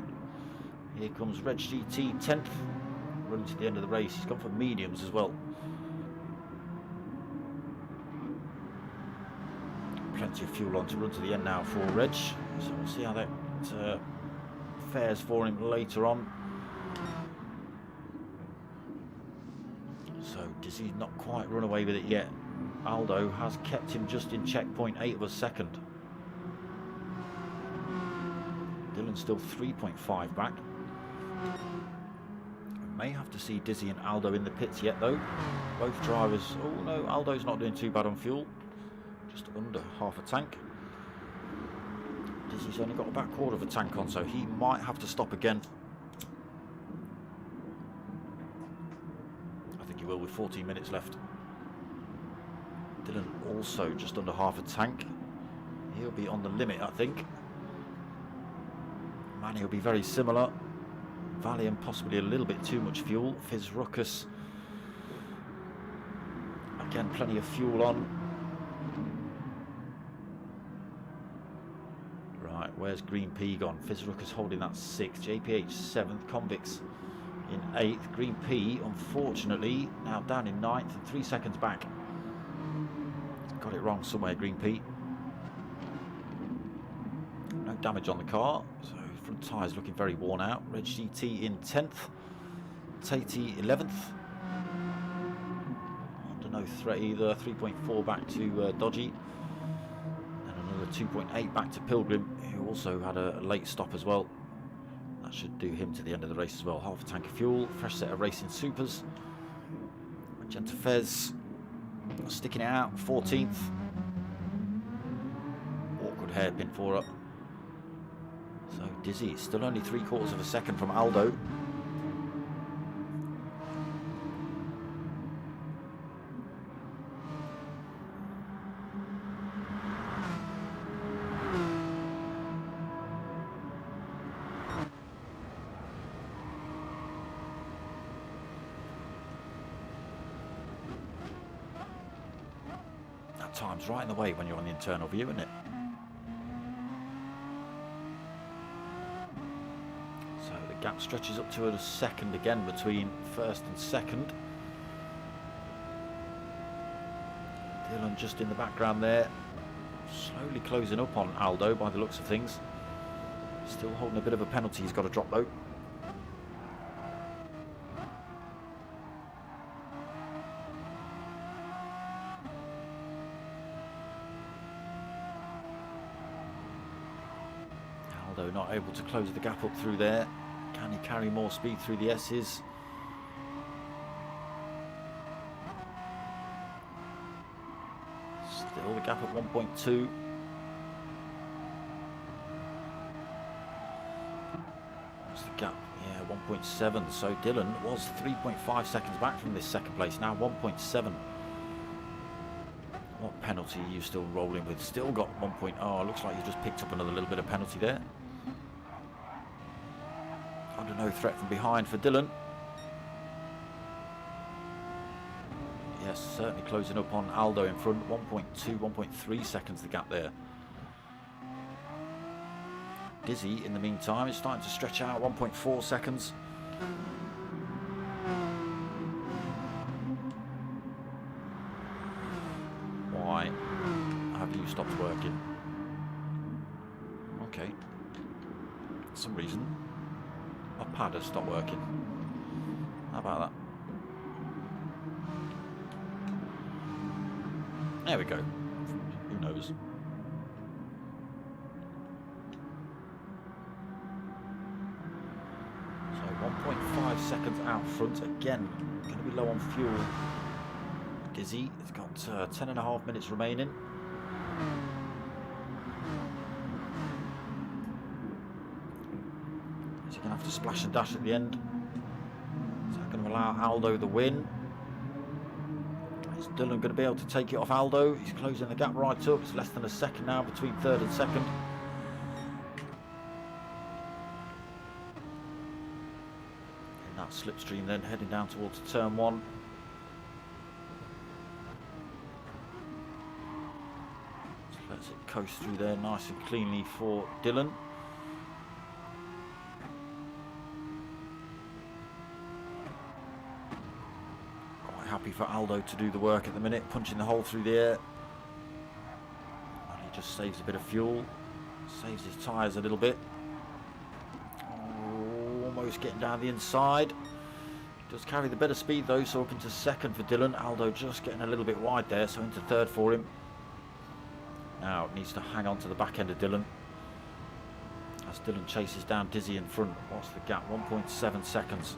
Here comes Reg GT 10th, running to the end of the race. He's gone for mediums as well. Plenty of fuel on to run to the end now for Reg. So we'll see how that fares for him later on. So Dizzy's not quite run away with it yet. Aldo has kept him just in checkpoint 8 of a second. Dylan's still 3.5 back. We may have to see Dizzy and Aldo in the pits yet though. Both drivers, oh no, Aldo's not doing too bad on fuel. Just under half a tank. Dizzy's only got a back quarter of a tank on, so he might have to stop again. I think he will with 14 minutes left. Dylan also just under half a tank. He'll be on the limit, I think. Manny will be very similar. Valium possibly a little bit too much fuel. Fizruckus, again, plenty of fuel on. Where's Green P gone? Fizruckus holding that 6th, JPH 7th, Convicts in 8th. Green P, unfortunately, now down in 9th and 3 seconds back. Got it wrong somewhere, Green P. No damage on the car, so front tyres looking very worn out. Red GT in 10th. Tatey 11th. Under no threat either. 3.4 back to Dodgy. And another 2.8 back to Pilgrim, who also had a late stop as well. That should do him to the end of the race as well. Half a tank of fuel. Fresh set of racing supers. Magenta Fez sticking it out. 14th. Awkward hairpin for her. So Dizzy, still only 3/4 of a second from Aldo. That time's right in the way when you're on the internal view, isn't it? Gap stretches up to a second again between first and second. Dylan just in the background there, slowly closing up on Aldo by the looks of things. Still holding a bit of a penalty he's got to drop though. Aldo not able to close the gap up through there. Can he carry more speed through the S's? Still the gap at 1.2. What's the gap? Yeah, 1.7. So Dylan was 3.5 seconds back from this second place. Now 1.7. What penalty are you still rolling with? Still got 1. Oh, looks like you just picked up another little bit of penalty there. Under no threat from behind for Dylan. Yes, certainly closing up on Aldo in front. 1.2, 1.3 seconds the gap there. Dizzy, in the meantime, is starting to stretch out. 1.4 seconds. Why have you stopped working? Okay. For some reason. My pad has stopped working. How about that? There we go. Who knows? So 1.5 seconds out front. Again, going to be low on fuel. Dizzy has got 10.5 minutes remaining. Is he going to have to splash and dash at the end? Is that going to allow Aldo the win? Is Dylan going to be able to take it off Aldo? He's closing the gap right up. It's less than a second now between third and second. In that slipstream then heading down towards turn 1. So lets it coast through there nice and cleanly for Dylan. Happy for Aldo to do the work at the minute, punching the hole through the air. And he just saves a bit of fuel, saves his tyres a little bit. Oh, almost getting down the inside. Does carry the better speed though, so up into second for Dylan. Aldo just getting a little bit wide there, so into third for him. Now it needs to hang on to the back end of Dylan as Dylan chases down Dizzy in front. What's the gap? 1.7 seconds.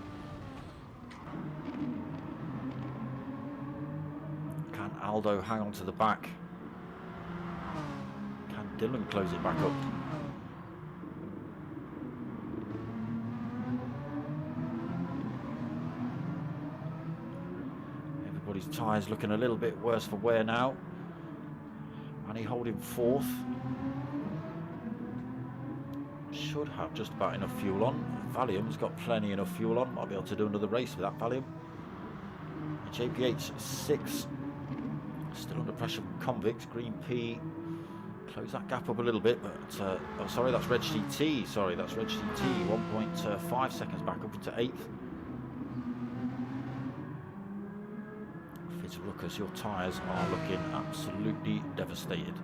Aldo hang on to the back. Can Dylan close it back up? Everybody's tyres looking a little bit worse for wear now. And he holding fourth. Should have just about enough fuel on. Valium's got plenty enough fuel on. Might be able to do another race with that Valium. JPH 6. Still under pressure from Convict. Green P close that gap up a little bit, but oh sorry, that's Red GT. Sorry, that's Red GT. 1.5 seconds back up into 8th. is ruckus. Your tyres are looking absolutely devastated.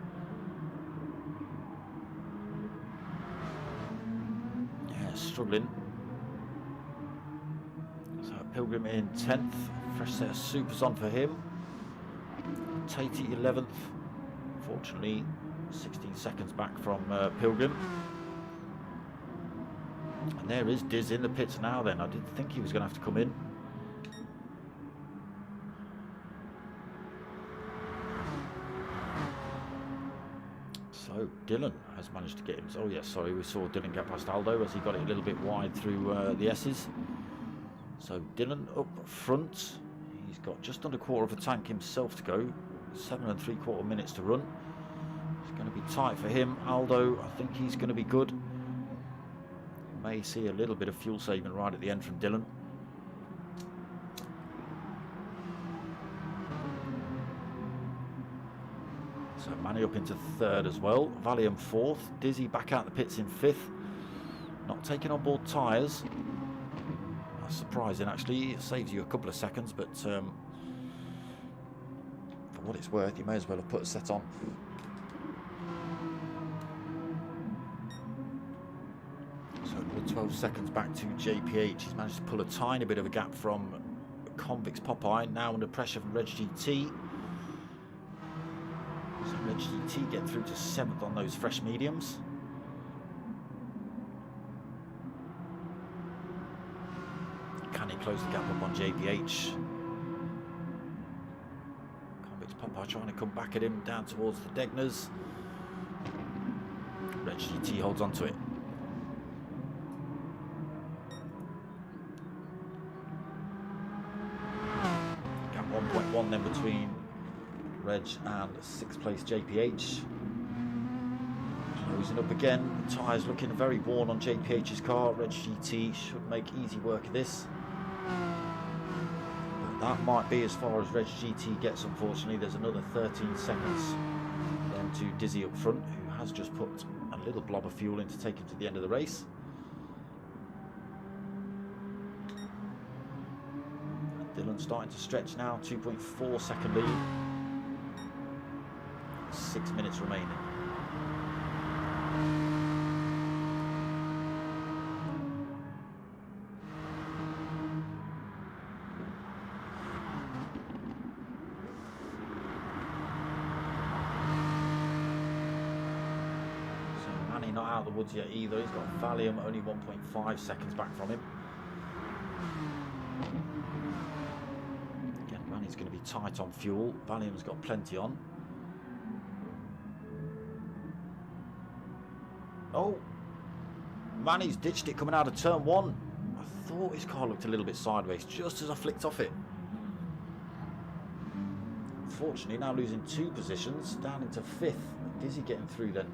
Yeah, struggling. So Pilgrim in 10th. Fresh set of supers on for him. Tatey 11th. Fortunately, 16 seconds back from Pilgrim. And there is Diz in the pits now then. I didn't think he was going to have to come in. So Dylan has managed to get him. Oh yes, sorry, we saw Dylan get past Aldo as he got it a little bit wide through the S's. So Dylan up front. He's got just under a quarter of a tank himself to go. 7 3/4 minutes to run. It's going to be tight for him. Aldo, I think he's going to be good. May see a little bit of fuel saving right at the end from Dylan. So Manny up into 3rd as well. Valium 4th. Dizzy back out the pits in 5th. Not taking on board tyres. That's surprising actually. It saves you a couple of seconds, but for what it's worth, you may as well have put a set on. So 12 seconds back to JPH. He's managed to pull a tiny bit of a gap from Convic's Popeye. Now under pressure from Reg GT. So Reg GT get through to 7th on those fresh mediums. Can he close the gap up on JPH? Convic's Popeye trying to come back at him down towards the Degners. Reg GT holds on to it. Gap 1.1 then between Reg and 6th place JPH. Closing up again. Tyres looking very worn on JPH's car. Reg GT should make easy work of this. But that might be as far as Reg GT gets, unfortunately. There's another 13 seconds then to Dizzy up front, who has just put a little blob of fuel in to take him to the end of the race. Dylan starting to stretch now. 2.4 second lead. 6 minutes remaining. Not out of the woods yet either. He's got Valium only 1.5 seconds back from him. Again, Manny's going to be tight on fuel. Valium's got plenty on. Oh, Manny's ditched it coming out of turn 1. I thought his car looked a little bit sideways just as I flicked off it. Unfortunately, now losing 2 positions, down into 5th. Dizzy getting through then.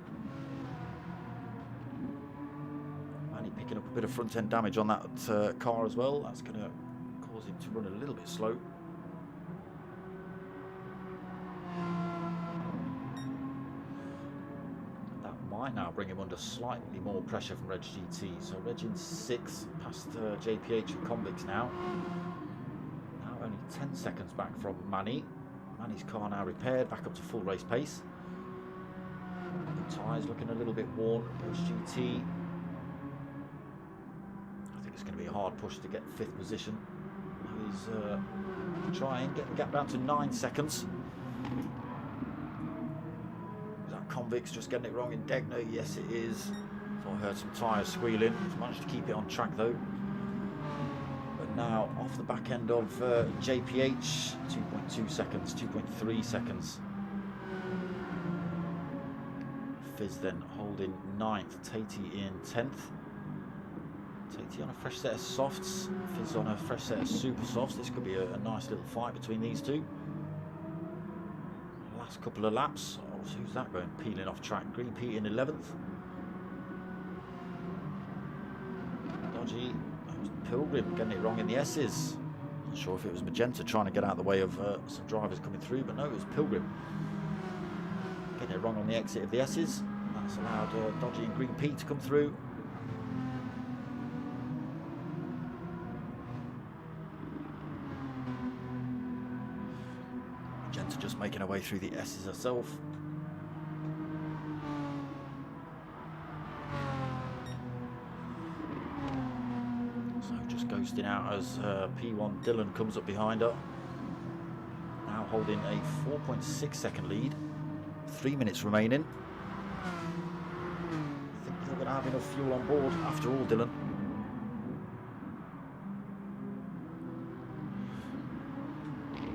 Picking up a bit of front end damage on that car as well. That's going to cause him to run a little bit slow. That might now bring him under slightly more pressure from Reg GT. So Reg in 6th past JPH and Convicts now. Now only 10 seconds back from Manny. Manny's car now repaired, back up to full race pace. The tyres looking a little bit worn. Reg GT. It's going to be a hard push to get 5th position. He's trying, get the gap down to 9 seconds. Is that Convicts just getting it wrong in Degner? Yes, it is. Thought I heard some tyres squealing. He's managed to keep it on track though. But now off the back end of JPH, 2.2 seconds, 2.3 seconds. Fizz then holding 9th, Tatey in 10th. Tatey on a fresh set of softs, Fizz on a fresh set of super softs. This could be a nice little fight between these two. Last couple of laps. Oh, so who's that going? Peeling off track. Green Pete in 11th. Dodgy. That was Pilgrim getting it wrong in the S's. Not sure if it was Magenta trying to get out of the way of some drivers coming through, but no, it was Pilgrim getting it wrong on the exit of the S's. That's allowed Dodgy and Green Pete to come through. Magenta just making her way through the S's herself. So just ghosting out as P1 Dylan comes up behind her. Now holding a 4.6 second lead. 3 minutes remaining. I think you're going to have enough fuel on board after all, Dylan.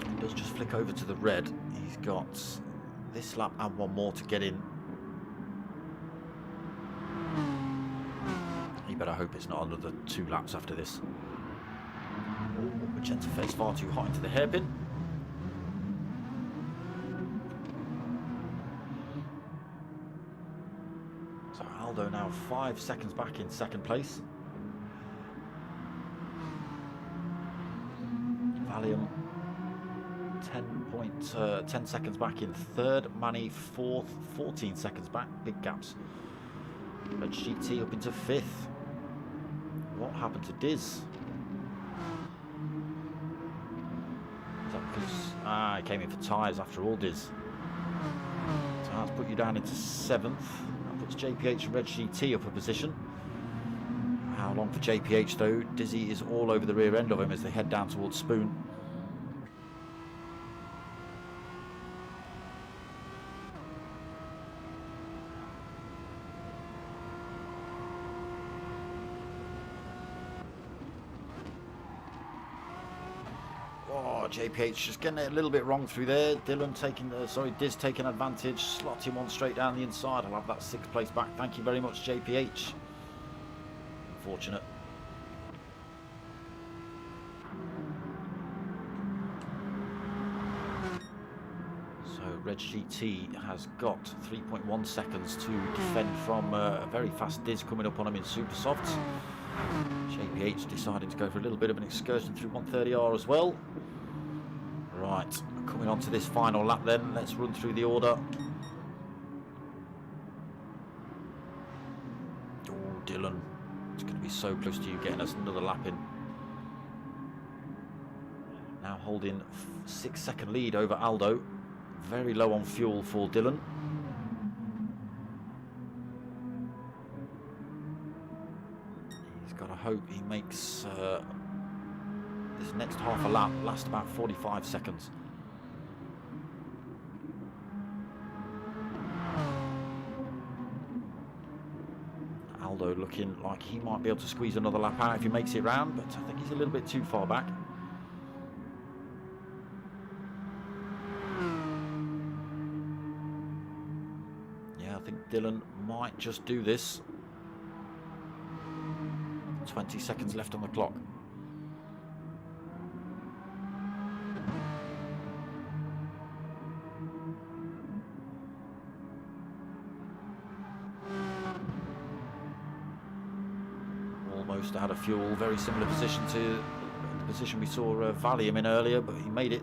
He does just flick over to the red. He's got this lap and one more to get in. You better hope it's not another 2 laps after this. Oh, Magenta fares far too hot into the hairpin. So Aldo now 5 seconds back in second place. Valium 10 seconds back in third. Manny fourth, 14 seconds back. Big gaps. Red GT up into fifth. What happened to Diz? Is that because he came in for tyres after all, Diz? So that's put you down into seventh. That puts JPH and Red GT up a position. How long for JPH though? Dizzy is all over the rear end of him as they head down towards Spoon. JPH just getting it a little bit wrong through there. Dylan taking Diz taking advantage, slotting one straight down the inside. I'll have that 6th place back. Thank you very much, JPH. Unfortunate. So Red GT has got 3.1 seconds to defend from a very fast Diz coming up on him in super softs. JPH deciding to go for a little bit of an excursion through 130R as well. Right, coming on to this final lap then, let's run through the order. Oh, Dylan, it's going to be so close to you getting us another lap in. Now holding 6 second lead over Aldo. Very low on fuel for Dylan. He's got to hope he makes this next half a lap last about 45 seconds. Aldo looking like he might be able to squeeze another lap out if he makes it round, but I think he's a little bit too far back. Yeah, I think Dylan might just do this. 20 seconds left on the clock. Almost out of fuel, very similar position to the position we saw Valium in earlier, but he made it.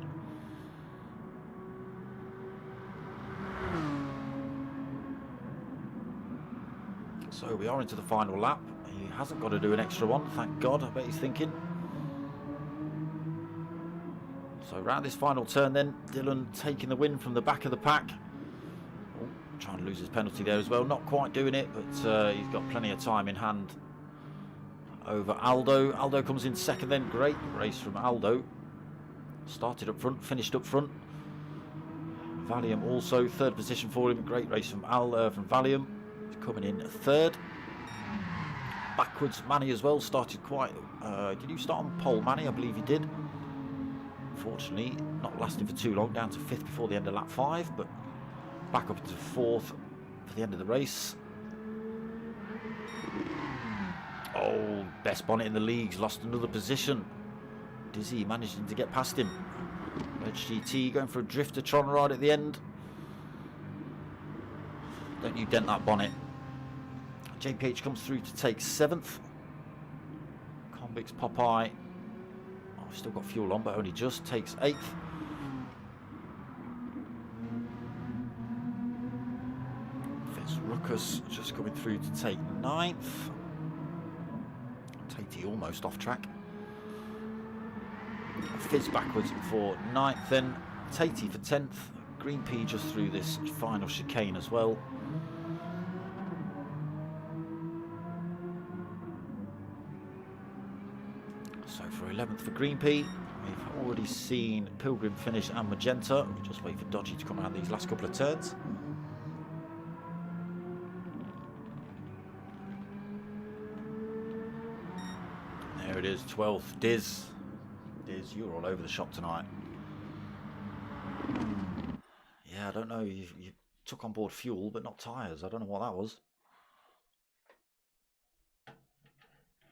So we are into the final lap. He hasn't got to do an extra one, thank God. I bet he's thinking. So around this final turn then, Dylan taking the win from the back of the pack. Oh, trying to lose his penalty there as well. Not quite doing it, but he's got plenty of time in hand over Aldo. Aldo comes in second then. Great race from Aldo. Started up front, finished up front. Valium also third position for him. Great race from Valium. He's coming in third. Backwards Manny as well. Started quite... did you start on pole, Manny? I believe he did. Unfortunately, not lasting for too long. Down to 5th before the end of lap 5, but back up into 4th for the end of the race. Oh, best bonnet in the leagues, lost another position. Dizzy managing to get past him. Red GT going for a Drifter-tron ride at the end. Don't you dent that bonnet. JPH comes through to take 7th. Convicts Popeye. Oh, we've still got fuel on, but only just takes 8th. Fitz Ruckus just coming through to take 9th. Tatey almost off track. Fizz backwards for 9th then. Tatey for 10th. Green P just through this final chicane as well. So for 11th for Green P, we've already seen Pilgrim finish and Magenta. We'll just wait for Dodgy to come out these last couple of turns. There it is, 12th, Diz. Diz, you're all over the shop tonight. Yeah, I don't know, you took on board fuel, but not tyres. I don't know what that was.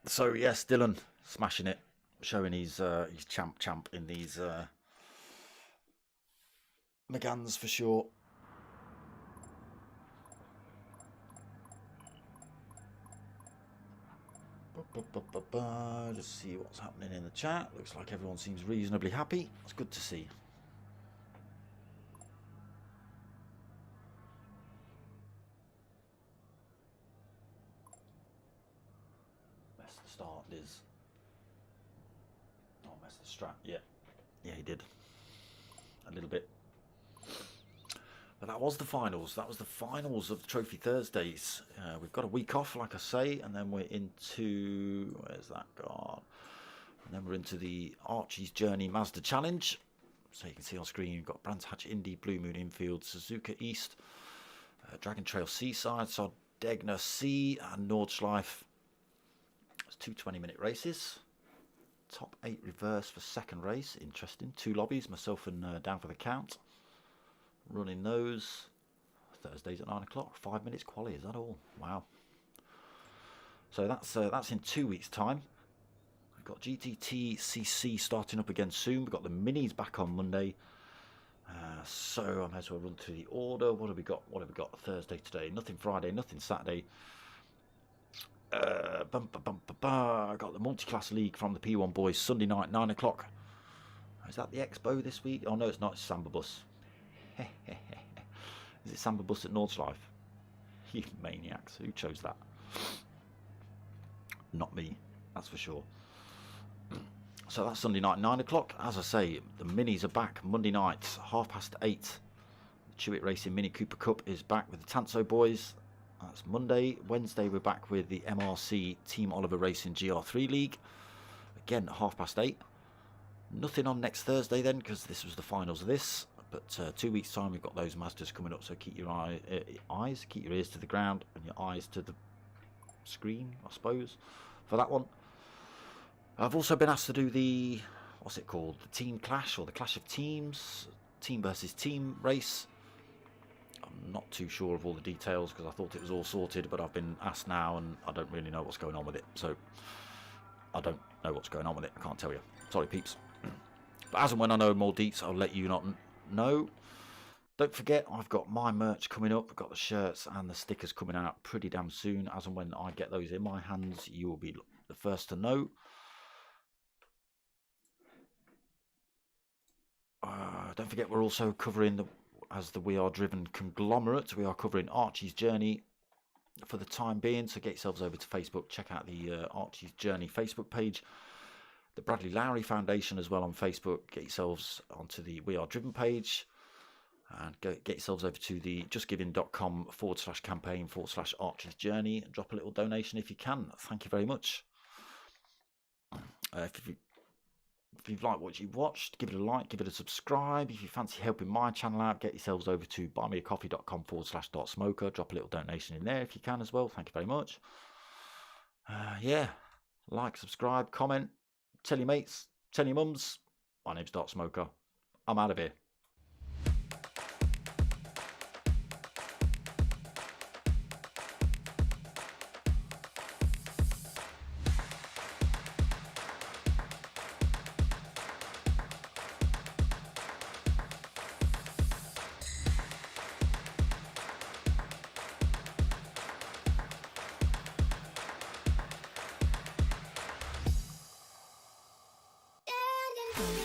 So, yes, Dylan, smashing it. Showing his champ in these Meganes for sure. Just see what's happening in the chat. Looks like everyone seems reasonably happy. It's good to see. Messed the start, Liz. Oh, messed the strap. Yeah, he did a little bit. But that was the finals. That was the finals of the Trophy Thursdays. We've got a week off, like I say, and then we're into... Where's that gone? And then we're into the Archie's Journey Mazda Challenge. So you can see on screen, you've got Brands Hatch Indy, Blue Moon Infield, Suzuka East, Dragon Trail Seaside, Sardegna Sea, and Nordschleife. It's 2 20-minute races. Top 8 reverse for second race. Interesting. 2 lobbies, myself and down for the count. Running those Thursdays at 9 o'clock. 5 minutes quali, is that all? Wow. So that's in 2 weeks' time. We've got GTT CC starting up again soon. We've got the minis back on Monday. So I may as well run through the order. What have we got? What have we got Thursday today? Nothing Friday, nothing Saturday. I got the multi-class league from the P1 boys Sunday night, 9 o'clock. Is that the Expo this week? Oh no, it's not. It's Samba Bus. Is it Samba Bus at Nordschleife? You maniacs. Who chose that? Not me, that's for sure. So that's Sunday night, 9 o'clock. As I say, the minis are back Monday night, 8:30. The Chewit Racing Mini Cooper Cup is back with the Tanso boys. That's Monday. Wednesday, we're back with the MRC Team Oliver Racing GR3 League. Again, 8:30. Nothing on next Thursday then, because this was the finals of this. But 2 weeks' time, we've got those Mazdas coming up. So keep your keep your ears to the ground and your eyes to the screen, I suppose, for that one. I've also been asked to do the, what's it called, the Team Clash or the Clash of Teams, team versus team race. I'm not too sure of all the details because I thought it was all sorted, but I've been asked now and I don't really know what's going on with it. So I don't know what's going on with it. I can't tell you. Sorry, peeps. But as and when I know more deets, I'll let you not know. Don't forget, I've got my merch coming up. I've got the shirts and the stickers coming out pretty damn soon. As and when I get those in my hands, you will be the first to know. Don't forget, we're also covering, as the We Are Driven conglomerate, we are covering Archie's Journey for the time being. So get yourselves over to Facebook. Check out the Archie's Journey Facebook page. The Bradley Lowry Foundation as well on Facebook. Get yourselves onto the We Are Driven page. And get yourselves over to the justgiving.com/campaign/Archie's Journey and drop a little donation if you can. Thank you very much. If you've liked what you've watched, give it a like, give it a subscribe. If you fancy helping my channel out, get yourselves over to buymeacoffee.com/.smoker. Drop a little donation in there if you can as well. Thank you very much. Yeah, like, subscribe, comment, tell your mates, tell your mums. My name's Smoker. I'm out of here. Yeah.